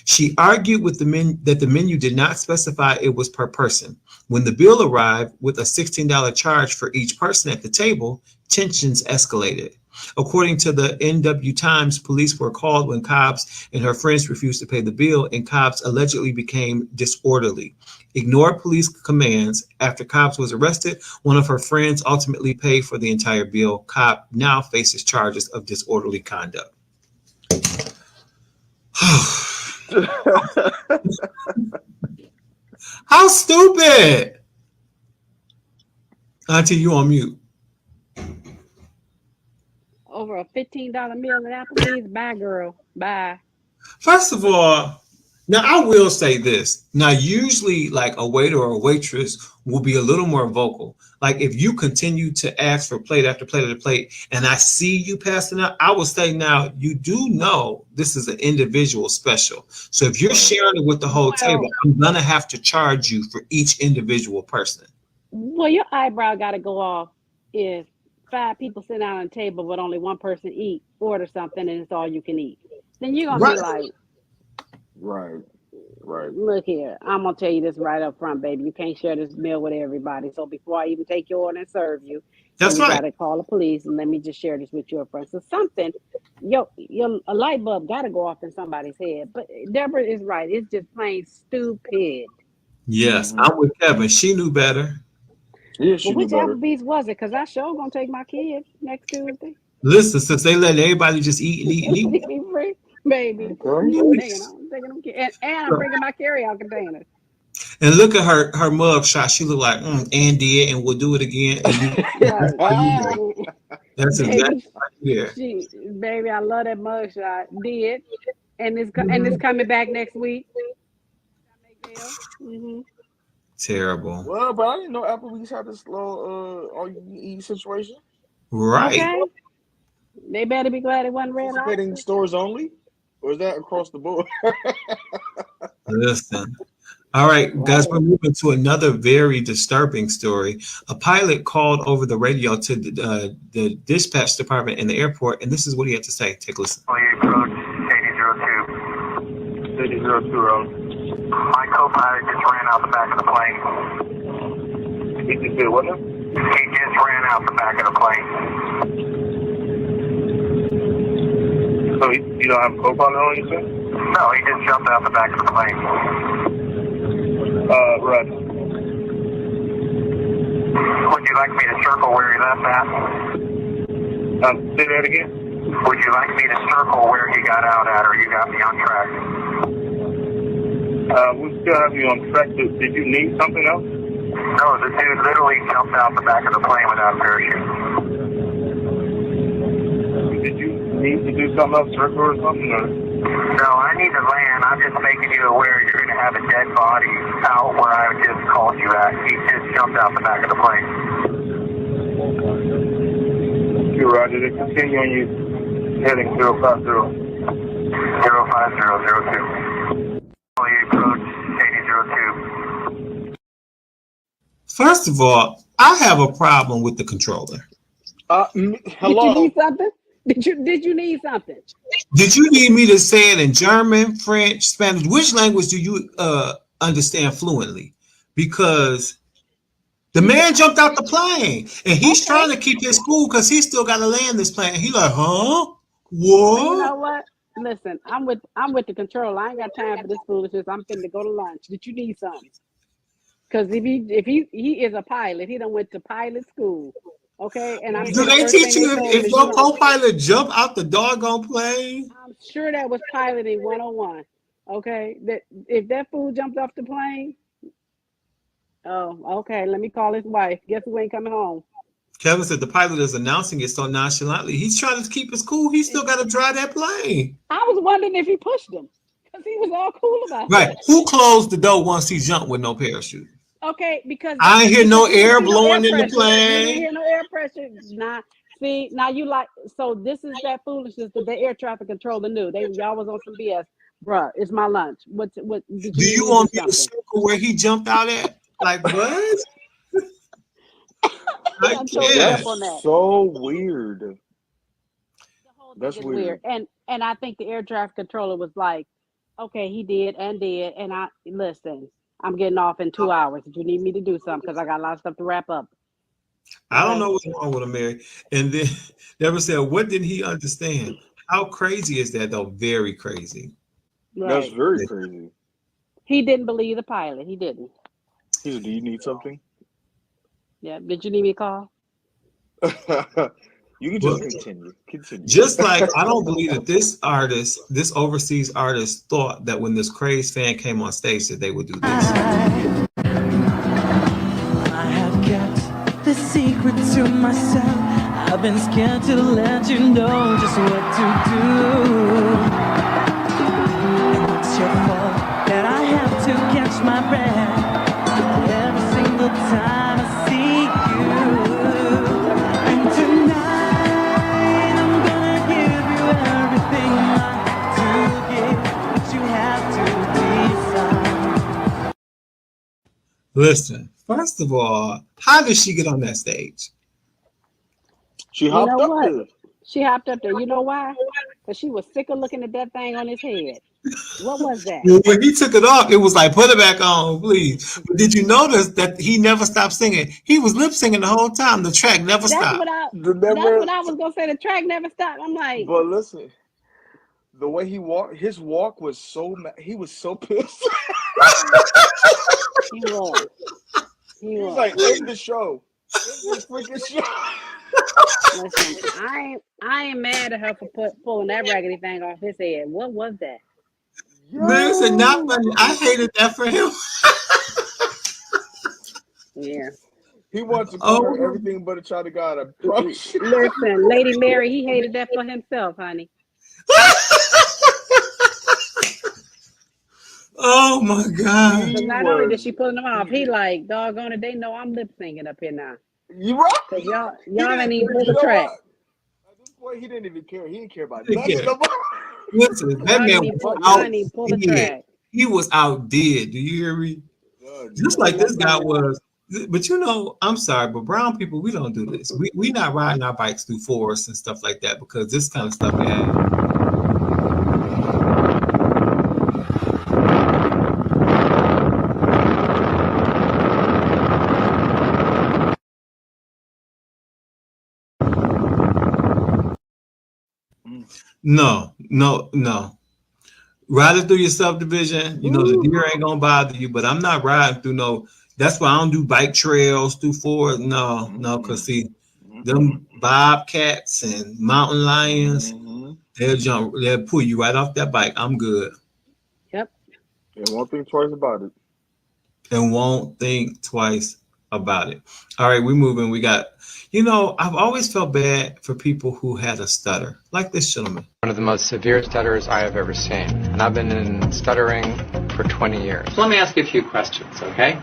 She argued with that the menu did not specify it was per person. When the bill arrived with a $16 charge for each person at the table, tensions escalated. According to the NW Times, police were called when Cobbs and her friends refused to pay the bill, and Cobbs allegedly became disorderly. Ignored police commands. After Cobbs was arrested, one of her friends ultimately paid for the entire bill. Cobb now faces charges of disorderly conduct. How stupid! Auntie, you on mute. Over a $15 meal at Applebee's. Bye, girl. Bye. First of all, now I will say this. Now, usually, like a waiter or a waitress will be a little more vocal. Like if you continue to ask for plate after plate after plate, and I see you passing out, I will say now you do know this is an individual special. So if you're sharing it with the whole table, I'm gonna have to charge you for each individual person. Well, your eyebrow got to go off if 5 people sit down at a table but only one person order something, and it's all you can eat. Then you're gonna Right. be like, Right. Right. look here, I'm gonna tell you this right up front, baby. You can't share this meal with everybody. So before I even take your order and serve you, That's we right. gotta call the police, and let me just share this with you up front. So something, a light bulb gotta go off in somebody's head. But Deborah is right. It's just plain stupid. Yes, Mhm. I'm with Kevin. She knew better. Yeah, she Well, knew which better. Applebee's was it? Because I sure gonna take my kids next Tuesday. Listen, since they let everybody just eat and eat and eat, Be free, baby. Okay. I'm taking them kids. And I'm bringing my carry-out containers. and look at her mug shot. She look like and did and will do it again. And that's exactly Baby, right there. baby, I love that mugshot. Did, and it's coming back next week. Mm-hmm. Terrible. Well, but I didn't know Applebee's had this little all you can eat situation. Right. Okay, they better be glad it wasn't Red Participating Lobster. stores only, or is that across the board? Listen, All right, guys, Right. we're moving to another very disturbing story. A pilot called over the radio to the dispatch department in the airport, and this is what he had to say. Take a listen. Approach 8002. 8002 road. My co-pilot just ran out the back of the plane. He just did what now? He just ran out the back of the plane. So you don't have a co-pilot on, you said? No, he just jumped out the back of the plane. Right. Would you like me to circle where he left at? Say that again? Would you like me to circle where he got out at, or you got me on track? We still have you on track. Did you need something else? No, the dude literally jumped out the back of the plane without a parachute. Did you need to do something else, circle or something? Or? No, I need to land. I'm just making you aware you're going to have a dead body out where I just called you at. He just jumped out the back of the plane. You're right. Did it continue on you heading 050? 05002. Approach 8002. First of all, I have a problem with the controller. Hello. Did you need something? Did you need something? Did you need me to say it in German, French, Spanish? Which language do you understand fluently? Because the man jumped out the plane and he's trying to keep his cool because he's still got to land this plane. He like, huh? What? You know what? Listen, I'm with the controller. I ain't got time for this foolishness. I'm finna go to lunch. Did you need something? Because if he is a pilot, he done went to pilot school. Okay, and I'm do they teach you if your co-pilot jump out the doggone plane? I'm sure that was piloting 101. Okay, that if that fool jumped off the plane, oh, okay. Let me call his wife. Guess who ain't coming home? Kevin said the pilot is announcing it so nonchalantly. He's trying to keep his cool. He still got to drive that plane. I was wondering if he pushed him because he was all cool about it. Right? Who closed the door once he jumped with no parachute? Okay, because I ain't hear no air blowing in the plane. You didn't hear no air pressure. Nah, see, now you like, so this is that foolishness that the air traffic controller knew. Y'all was on some BS. Bruh, it's my lunch. What do you want me to circle where he jumped out at? Like what? That's so weird. That's weird. And I think the air traffic controller was like, okay, he did, and I listen. I'm getting off in 2 hours. If you need me to do something, because I got a lot of stuff to wrap up. I don't know what's wrong with him, Mary. And then Deborah said, what didn't he understand? How crazy is that, though? Very crazy. Right. That's very crazy. He didn't believe the pilot. He didn't. He said, do you need something? Yeah. Did you need me to call? You can just continue. Just like I don't believe that this overseas artist, thought that when this crazed fan came on stage that they would do this. I have kept the secret to myself. I've been scared to let you know just what to do. And it's your fault that I have to catch my breath every single time I see you. And tonight I'm gonna give you everything I have to give, but you have to decide. Listen, first of all, how did she get on that stage? She hopped up there. She hopped up there. You know why? Because she was sick of looking at that thing on his head. What was that? When he took it off, it was like, put it back on, please. But did you notice that he never stopped singing? He was lip singing the whole time. The track never stopped. That's what I was going to say. The track never stopped. I'm like. But listen, the way he walked, his walk was so he was so pissed. He was. He was like, end the show. End this freaking show. Listen, I ain't mad at her for pulling that raggedy thing off his head. What was that? Listen, not funny. I hated that for him. Yeah. He wanted to call her everything but a child of God. I promise. Listen, Lady Mary, he hated that for himself, honey. Oh my God. But not only did she pull them off, he like, doggone it, they know I'm lip syncing up here now. You right? Cause y'all ain't even pull the track. At this point, he didn't even care. He didn't care about He nothing. Listen, that man pull the track. He was outdid. Do you hear me? Just like this guy was. But you know, I'm sorry, but brown people, we don't do this. We not riding our bikes through forests and stuff like that because this kind of stuff happens. No. Riding through your subdivision, you know, the deer ain't gonna bother you, but I'm not riding through no. That's why I don't do bike trails through forest. No, because see, them bobcats and mountain lions, they'll pull you right off that bike. I'm good. Yep. And won't think twice about it. And won't think twice about it. All right, we're moving. We got, you know, I've always felt bad for people who had a stutter, like this gentleman. One of the most severe stutterers I have ever seen. And I've been in stuttering for 20 years. Let me ask you a few questions, okay?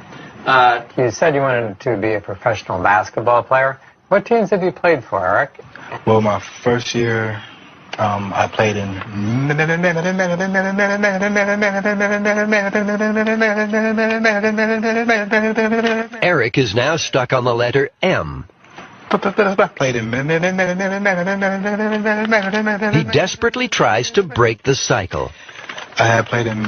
You said you wanted to be a professional basketball player. What teams have you played for, Eric? Well, my first year, I played in. Eric is now stuck on the letter M. Played in. He desperately tries to break the cycle. I have played in.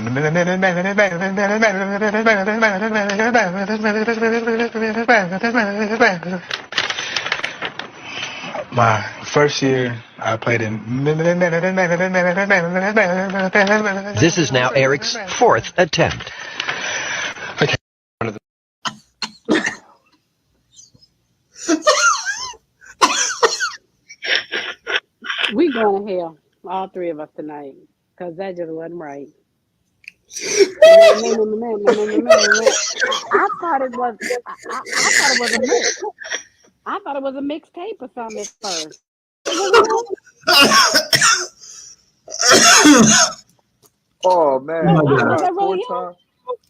My first year, I played in. This is now Eric's fourth attempt. Okay. We going to hell, all three of us tonight, because that just wasn't right. I thought it was. I thought it was a mix. I thought it was a mixtape or something at first. Oh man! Was that really him?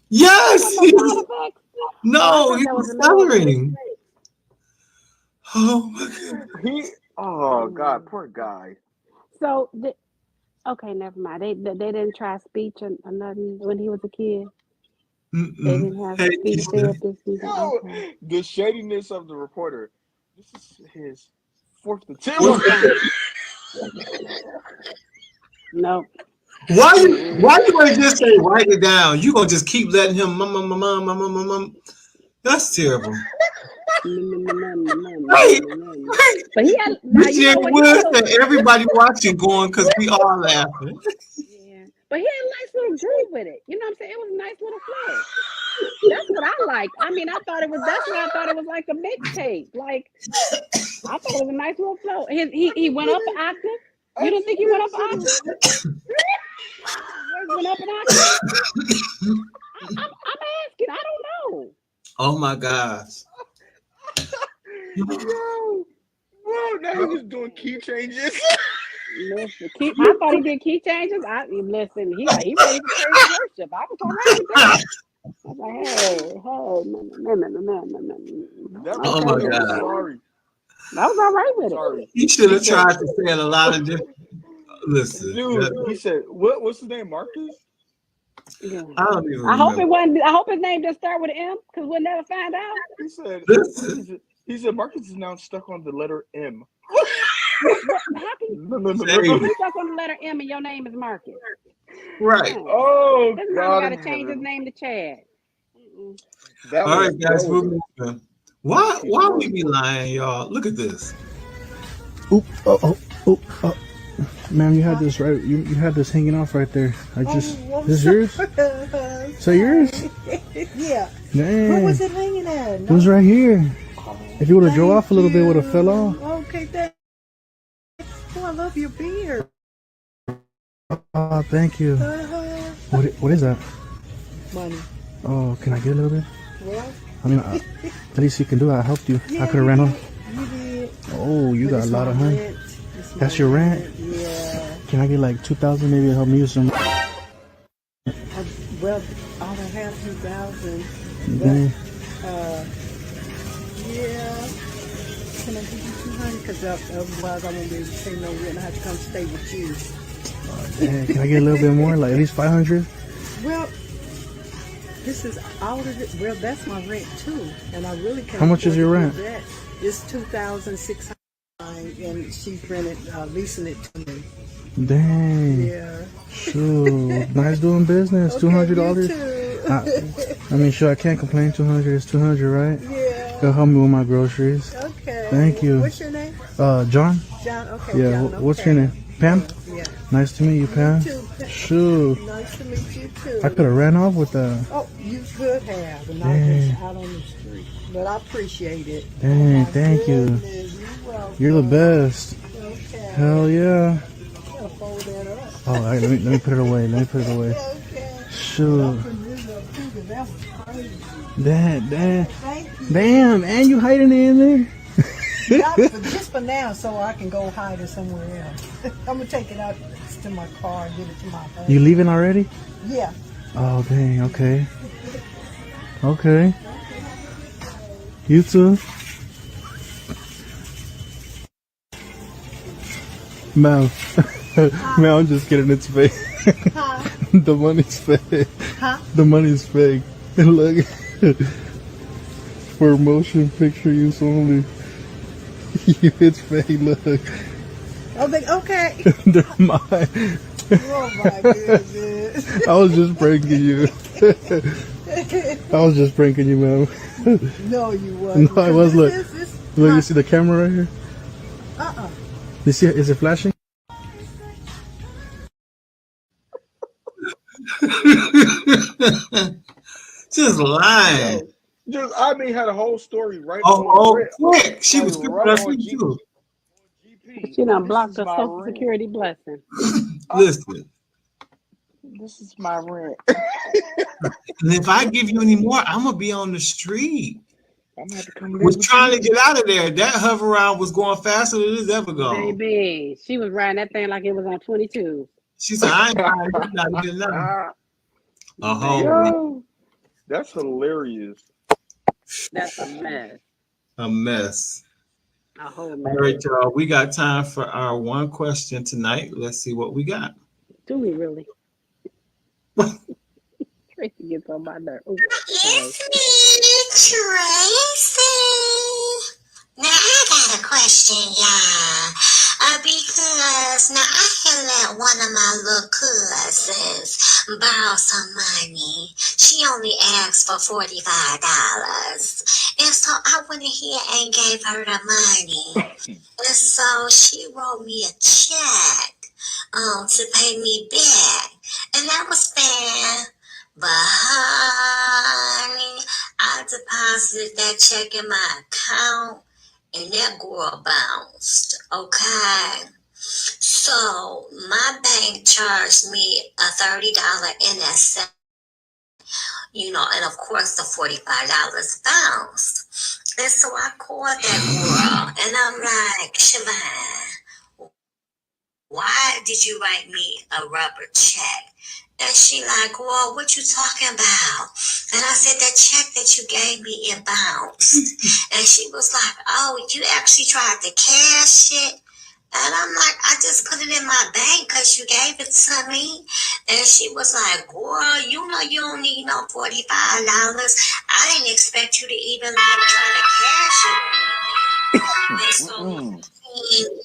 Yes. No, he was stuttering. Oh my God. Oh God, poor guy. So, okay, never mind. They didn't try speech or nothing when he was a kid. They didn't have speech therapist. No, the shadiness of the reporter. This is his fourth attempt. No. Why you gonna just say write it down? You gonna just keep letting him mum. That's terrible. Right. But he had everybody watching going because we are laughing. Yeah. But he had a nice little groove with it. You know what I'm saying? It was a nice little flow. That's what I liked. I mean, that's why I thought it was like a mixtape. Like, I thought it was a nice little flow. He went up an octave. You don't think he went up an octave? Went up an octave? I'm asking. I don't know. Oh my gosh. Whoa, now he was doing key changes. Listen, I thought he did key changes. Listen, he ready for praise worship. I was all right with that. I was like, hey, no. Oh my God. Sorry. I was all right with it. He should have tried to say it a lot of different. Listen, dude. He said, "What's his name? Marcus." Yeah. I don't even. I hope it wasn't. I hope his name just start with an M, because we'll never find out. He said. He said Marcus is now stuck on the letter M. How can you stuck on the letter M and your name is Marcus? Right. Oh, this man got to change his name to Chad. All right, guys, we're moving. Why we be lying, y'all? Look at this. Oop! Oh. Ma'am, you had this right. You had this hanging off right there. This is yours? Is that yours? Yeah. Dang. Where was it hanging at? It was right here. If you would have drove off a little bit, it would have fell off. Okay, thanks. Oh, I love your beard. Oh, thank you. What is that? Money. Oh, can I get a little bit? Well, I mean, at least you can do it. I helped you. Yeah, I could have ran off. You did. Oh, you got a lot of money. That's your rent? Yeah. Can I get like 2,000? Maybe help me use some. Well, I don't have 2,000. Okay. Yeah. Can I give you 200? Because otherwise I won't be able to pay no rent. I have to come stay with you. Can I get a little bit more? Like at least 500? Well, this is all of it. Well, that's my rent too, and I really can't. How much is your afford to rent? do that. It's $2,600, and she's leasing it to me. Dang. Yeah. Shoot. Nice doing business. Okay, $200. you too. I mean, sure, I can't complain. 200 is 200, right? Yeah. It'll help me with my groceries. Okay. Thank you. What's your name? John. John. Okay. Yeah. John, What's okay. your name? Pam. Yeah. Nice to meet you, Pam. You too. Shoot. Nice to meet you too. I could have ran off with that. Oh, you could have, and Dang. I was out on the street. But I appreciate it. Dang, Oh, thank you. goodness, You're the best. Okay. Hell yeah. Gotta fold that up. Oh, all right, let me put it away. Let me put it away. Okay. Shoot. That was crazy. Damn. Thank you. Damn, and you hiding it in there? Just for now, so I can go hide it somewhere else. I'm gonna take it out to my car and give it to my husband. You leaving already? Yeah. Oh, dang. Okay. Okay. You too. Ma'am. Man, I'm just kidding. It's fake. Huh? The money's fake. Huh? The money's fake. Look. For motion picture use only. It's fake. Look. Oh, okay. They're mine. Oh my goodness. I was just pranking you. I was just pranking you, ma'am. No, you wasn't. No, I was. Look. Look, huh? you see the camera right here? You see, is it flashing? Just lying. I had a whole story right quick. She was quick right on on too. She done blocked This her is my Social rent. Security blessing. Listen, This is my rent. and if I give you any more, I'm gonna be on the street. I'm gonna have to come live Was with trying you. to get out of there. That hover around was going faster than it's ever gone. Baby, she was riding that thing like it was on 22. She said, "I ain't buying this not even now." Yo, that's hilarious. That's a mess. A mess. A whole All mess. right, y'all. We got time for our one question tonight. Let's see what we got. Do we really? Tracy gets on my nerve. Ooh, It's me, Tracy. Now I got a question, y'all. Because now I had let one of my little cousins borrow some money. She only asked for $45. And so I went ahead and gave her the money. And so she wrote me a check to pay me back. And that was fair. But honey, I deposited that check in my account and that girl bounced, okay? So my bank charged me a $30 NSF, and of course the $45 bounced. And so I called that girl and I'm like, Siobhan, why did you write me a rubber check? And she like, well, what you talking about? And I said, that check that you gave me, it bounced. And she was like, oh, you actually tried to cash it? And I'm like, I just put it in my bank because you gave it to me. And she was like, girl, you know you don't need no $45. I didn't expect you to even try to cash it. And so the thing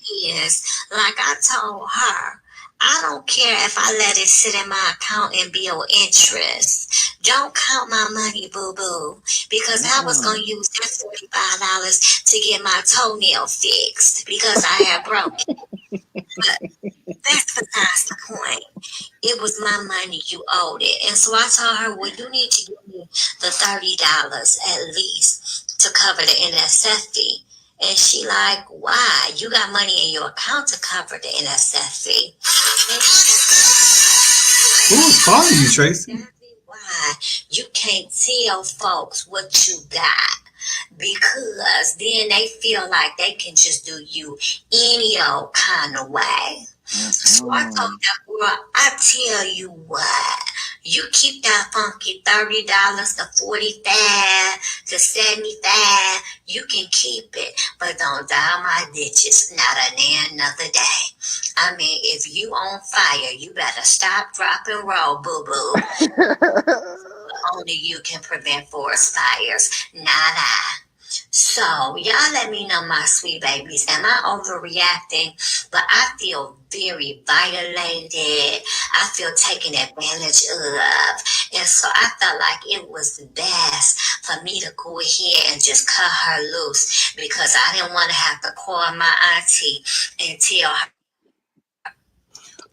is, like I told her, I don't care if I let it sit in my account and build interest. Don't count my money, boo-boo, because I was going to use that $45 to get my toenail fixed because I had broken. But that's besides the point. It was my money, you owed it. And so I told her, well, you need to give me the $30 at least to cover the NSF fee. And she like, why? You got money in your account to cover the NSF fee. Who's calling you, Tracy? Why you can't tell folks what you got, because then they feel like they can just do you any old kind of way. So I told that girl, I tell you what, you keep that funky $30 to $45 to $75, you can keep it, but don't dial my ditches, not a day another day. I mean, if you on fire, you better stop, drop, and roll, boo-boo. only you can prevent forest fires, not I. So, y'all let me know, my sweet babies. Am I overreacting? But I feel very violated. I feel taken advantage of. And so I felt like it was best for me to go ahead and just cut her loose because I didn't want to have to call my auntie and tell her.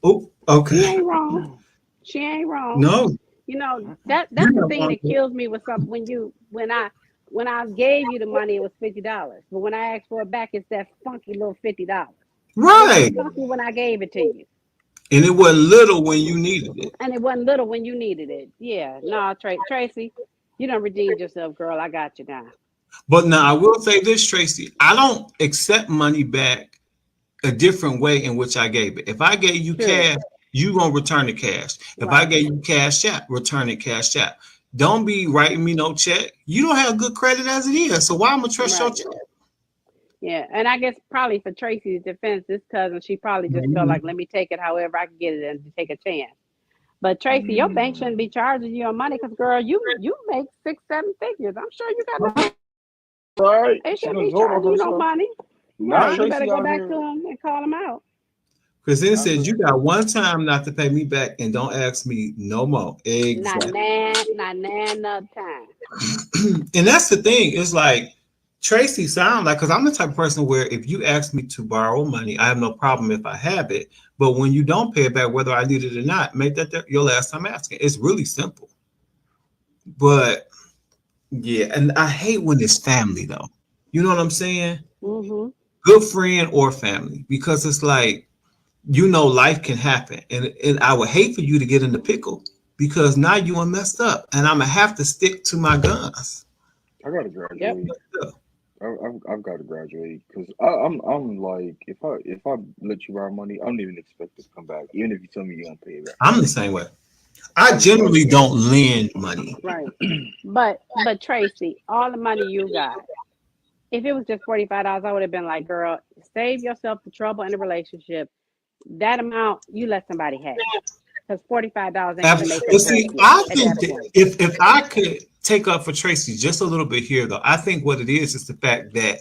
Oh, okay. She ain't wrong. She ain't wrong. No. You know, that's the thing that kills me with something when I gave you the money, it was $50. But when I asked for it back, it's that funky little $50. Right. It was funky when I gave it to you. And it wasn't little when you needed it. And it wasn't little when you needed it. Yeah. No, Tracy, you done redeemed yourself, girl. I got you now. But now I will say this, Tracy. I don't accept money back a different way in which I gave it. If I gave you cash, you gonna return the cash. If I gave you cash out, return it cash out. Don't be writing me no check. You don't have good credit as it is. So why I'm gonna trust your check? Yeah, and I guess probably for Tracy's defense, this cousin, she probably just felt like, let me take it however I can get it and take a chance. But Tracy, your bank shouldn't be charging you your money because, girl, you make 6-7 figures. I'm sure you got the right. They shouldn't be charging you no money. Not You better Tracy go out back here. to them and call them out. Christina said you got one time not to pay me back and don't ask me no more. Exactly. Not another time. And that's the thing. It's like Tracy sound like, because I'm the type of person where if you ask me to borrow money, I have no problem if I have it. But when you don't pay it back, whether I need it or not, make that your last time asking. It's really simple. But yeah, and I hate when it's family though. You know what I'm saying? Mm-hmm. Good friend or family, because it's like, you know, life can happen, and I would hate for you to get in the pickle because now you are messed up, and I'm gonna have to stick to my guns. I gotta graduate. I've got to graduate because I'm like, if I let you borrow money, I don't even expect it to come back, even if you tell me you don't pay it back. I'm the same way. I generally don't lend money. Right. But Tracy, all the money you got, if it was just $45, I would have been like, girl, save yourself the trouble in the relationship. That amount you let somebody have, because $45 ain't gonna make it. See, I think that if I could take up for Tracy just a little bit here, though, I think what it is the fact that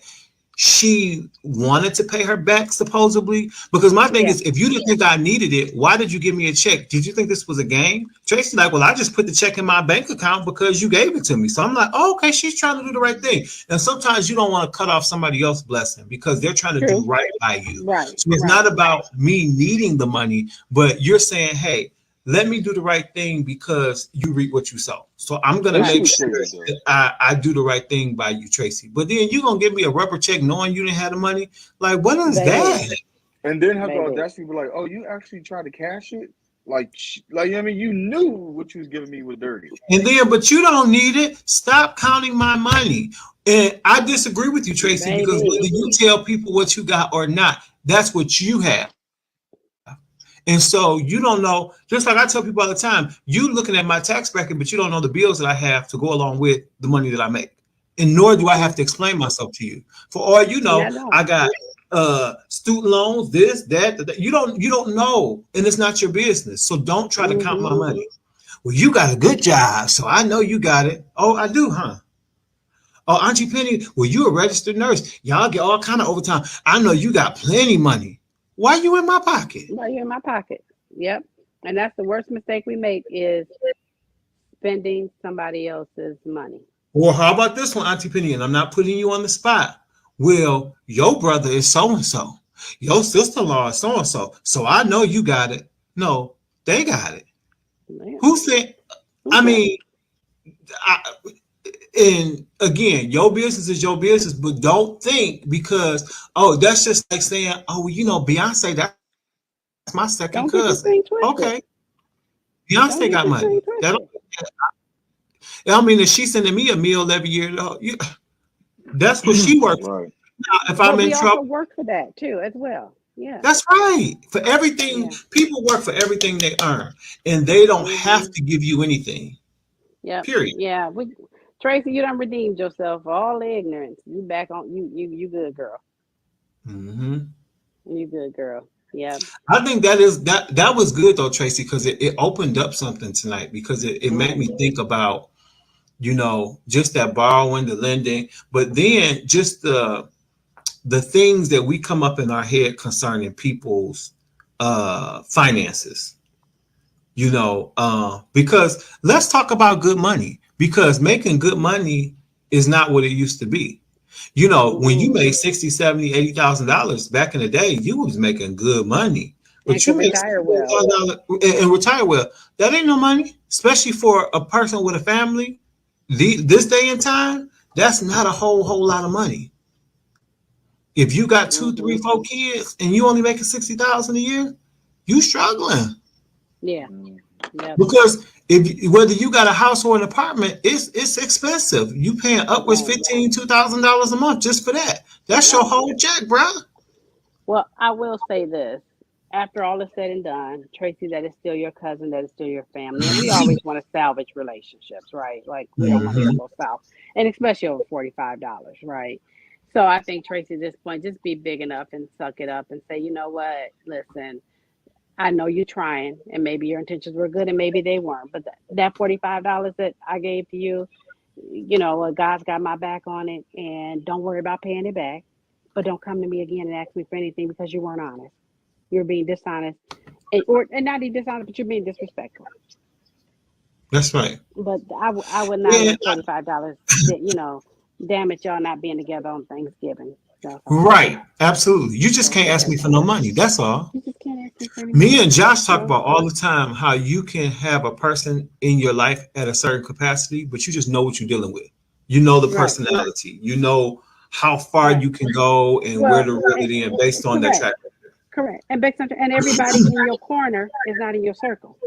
she wanted to pay her back, supposedly. Because my thing is, if you didn't think I needed it, why did you give me a check? Did you think this was a game? Tracy's like, well, I just put the check in my bank account because you gave it to me. So I'm like, oh, okay, she's trying to do the right thing. And sometimes you don't want to cut off somebody else's blessing because they're trying to do right by you. Right. So it's not about me needing the money, but you're saying, hey, let me do the right thing because you reap what you sow. So I'm going to make sure that I do the right thing by you, Tracy. But then you're going to give me a rubber check knowing you didn't have the money? Like, what is that? And then have the audacity to be like, oh, you actually tried to cash it? Like, I mean, you knew what you was giving me was dirty. And then, but you don't need it. Stop counting my money. And I disagree with you, Tracy, because whether you tell people what you got or not, that's what you have. And so you don't know, just like I tell people all the time, you looking at my tax bracket, but you don't know the bills that I have to go along with the money that I make. And nor do I have to explain myself to you. For all you know, I got student loans, this, that. You don't know, and it's not your business. So don't try to count my money. Well, you got a good job, so I know you got it. Oh, I do, huh? Oh, Auntie Penny, well, you a registered nurse. Y'all get all kind of overtime. I know you got plenty money. Why are you in my pocket? Why you in my pocket? Yep. And that's the worst mistake we make is spending somebody else's money. Well, how about this one, Auntie Penny? And I'm not putting you on the spot. Well, your brother is so-and-so. Your sister-in-law is so-and-so. So I know you got it. No, they got it. Man. Who said, I mean, and again, your business is your business, but don't think because, oh, that's just like saying, oh, you know, Beyonce, that's my second cousin. Okay. Beyonce got money. I mean, if she's sending me a meal every year, that's what she works for. Now, if I'm in trouble, also work for that too, as well. Yeah. That's right. For everything, people work for everything they earn, and they don't have to give you anything. Yeah. Period. Yeah. Tracy, you done redeemed yourself for all the ignorance. You back on you good girl. Mm-hmm. You good girl. Yeah. I think that was good though, Tracy, because it opened up something tonight because it made me think about you know, just that borrowing, the lending, but then just the things that we come up in our head concerning people's finances, you know, because let's talk about good money, because making good money is not what it used to be. You know, when you made $60,000, $70,000, $80,000 back in the day, you was making good money. But And you can make retire well. $60,000 and retire well. That ain't no money, especially for a person with a family. This day and time, that's not a whole lot of money. If you got 2, 3, 4 kids and you only making $60,000 a year, you struggling. Yeah. Yep. Because whether you got a house or an apartment, it's expensive. You paying upwards $2,000 a month just for that. That's your whole check, bro. Well, I will say this. After all is said and done, Tracy, that is still your cousin, that is still your family. And we always want to salvage relationships, right? Like we don't want it to go south. And especially over $45, right? So I think Tracy at this point, just be big enough and suck it up and say, you know what? Listen, I know you're trying and maybe your intentions were good and maybe they weren't. But that $45 that I gave to you, you know, God's got my back on it, and don't worry about paying it back. But don't come to me again and ask me for anything because you weren't honest. You're being dishonest, and not even dishonest, but you're being disrespectful. That's right. But I would not let $45, you know, damage y'all not being together on Thanksgiving. Right. Absolutely. You just can't ask me for no money. That's all. You just can't ask me for anything. Me and Josh talk about all the time how you can have a person in your life at a certain capacity, but you just know what you're dealing with. You know the personality. You know how far you can go and where to reel it in based on that track record. Correct. And based on, and everybody in your corner is not in your circle.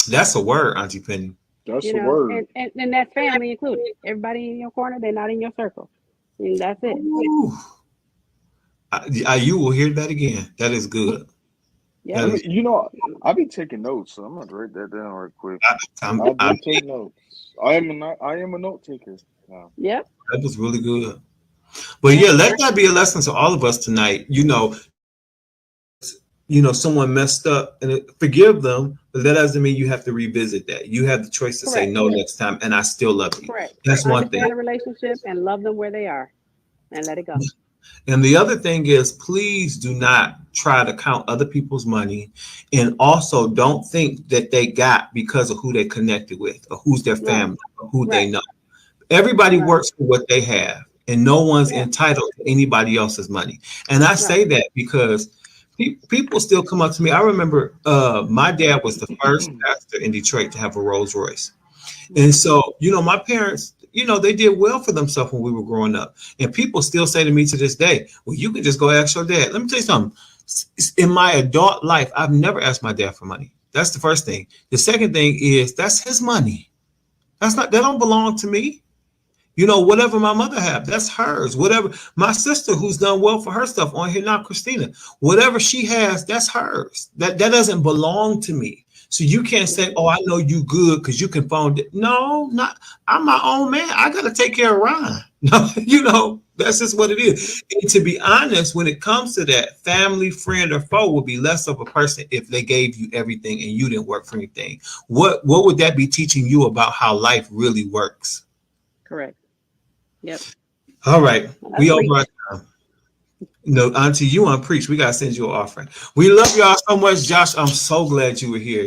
That's a word, Auntie Penny. That's a word. And that's family included. Everybody in your corner, they're not in your circle. And that's it. You will hear that again. That is good. Yeah, you know, I'll be taking notes, so I'm gonna write that down right quick. I take notes. I am a note taker. Wow. Yep. That was really good. But yeah, let that be a lesson to all of us tonight. You know, someone messed up and forgive them, but that doesn't mean you have to revisit that. You have the choice to say no next time, and I still love you. Correct. That's one thing. Understand a relationship and love them where they are, and let it go. And the other thing is, please do not try to count other people's money, and also don't think that they got because of who they connected with or who's their family or who they know. Everybody works for what they have, and no one's entitled to anybody else's money. And I say that because people still come up to me. I remember my dad was the first pastor in Detroit to have a Rolls Royce. And so, you know, my parents, you know, they did well for themselves when we were growing up. And people still say to me to this day, well, you can just go ask your dad. Let me tell you something. In my adult life, I've never asked my dad for money. That's the first thing. The second thing is that's his money. That don't belong to me. You know, whatever my mother have, that's hers. Whatever my sister, who's done well for her stuff on here now, Christina, whatever she has, that's hers. That doesn't belong to me. So you can't say, oh, I know you good because you can phone it. No, not. I'm my own man. I got to take care of Ron. No, you know, that's just what it is. And to be honest, when it comes to that, family, friend, or foe will be less of a person if they gave you everything and you didn't work for anything. What would that be teaching you about how life really works? Correct. Yep. All right. We over our time. No, Auntie, you on preach. We got to send you an offering. We love y'all so much. Josh, I'm so glad you were here.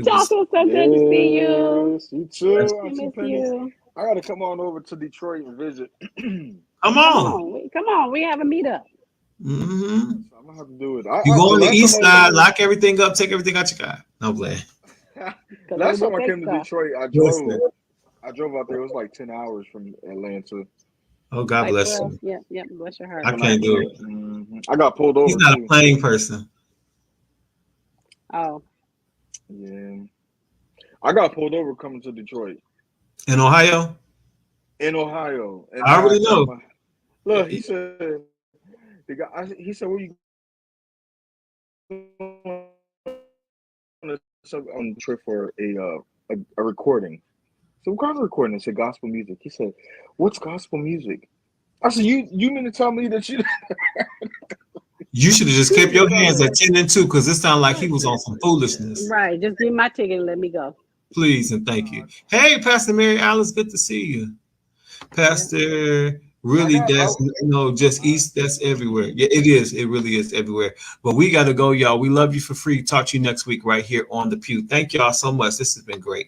Josh, was so good to see you. You too, Auntie Penny. I got to come on over to Detroit and visit. Come on. Come on. We have a meetup. Mm-hmm. So I'm going to have to do it. You go on the east side, lock everything up, take everything out your car. No play. Last time I came to Detroit, I drove out there. It was like 10 hours from Atlanta. Oh, God bless you. Yeah, bless your heart. I can't do it. Mm-hmm. I got pulled over. He's not a plane person. Oh. Yeah. I got pulled over coming to Detroit. In Ohio? In Ohio. And I already know. Look, he said, he said, where you on the trip for a recording? So what kind of recording? I said gospel music. He said, what's gospel music? I said, you mean to tell me that you You should have just kept your hands at 10 and 2 because it sounded like he was on some foolishness. Right. Just give me my ticket and let me go. Please and thank you. Hey, Pastor Mary Alice, good to see you. Pastor, really, that's just East. That's everywhere. Yeah, it is. It really is everywhere. But we got to go, y'all. We love you for free. Talk to you next week right here on The Pew. Thank y'all so much. This has been great.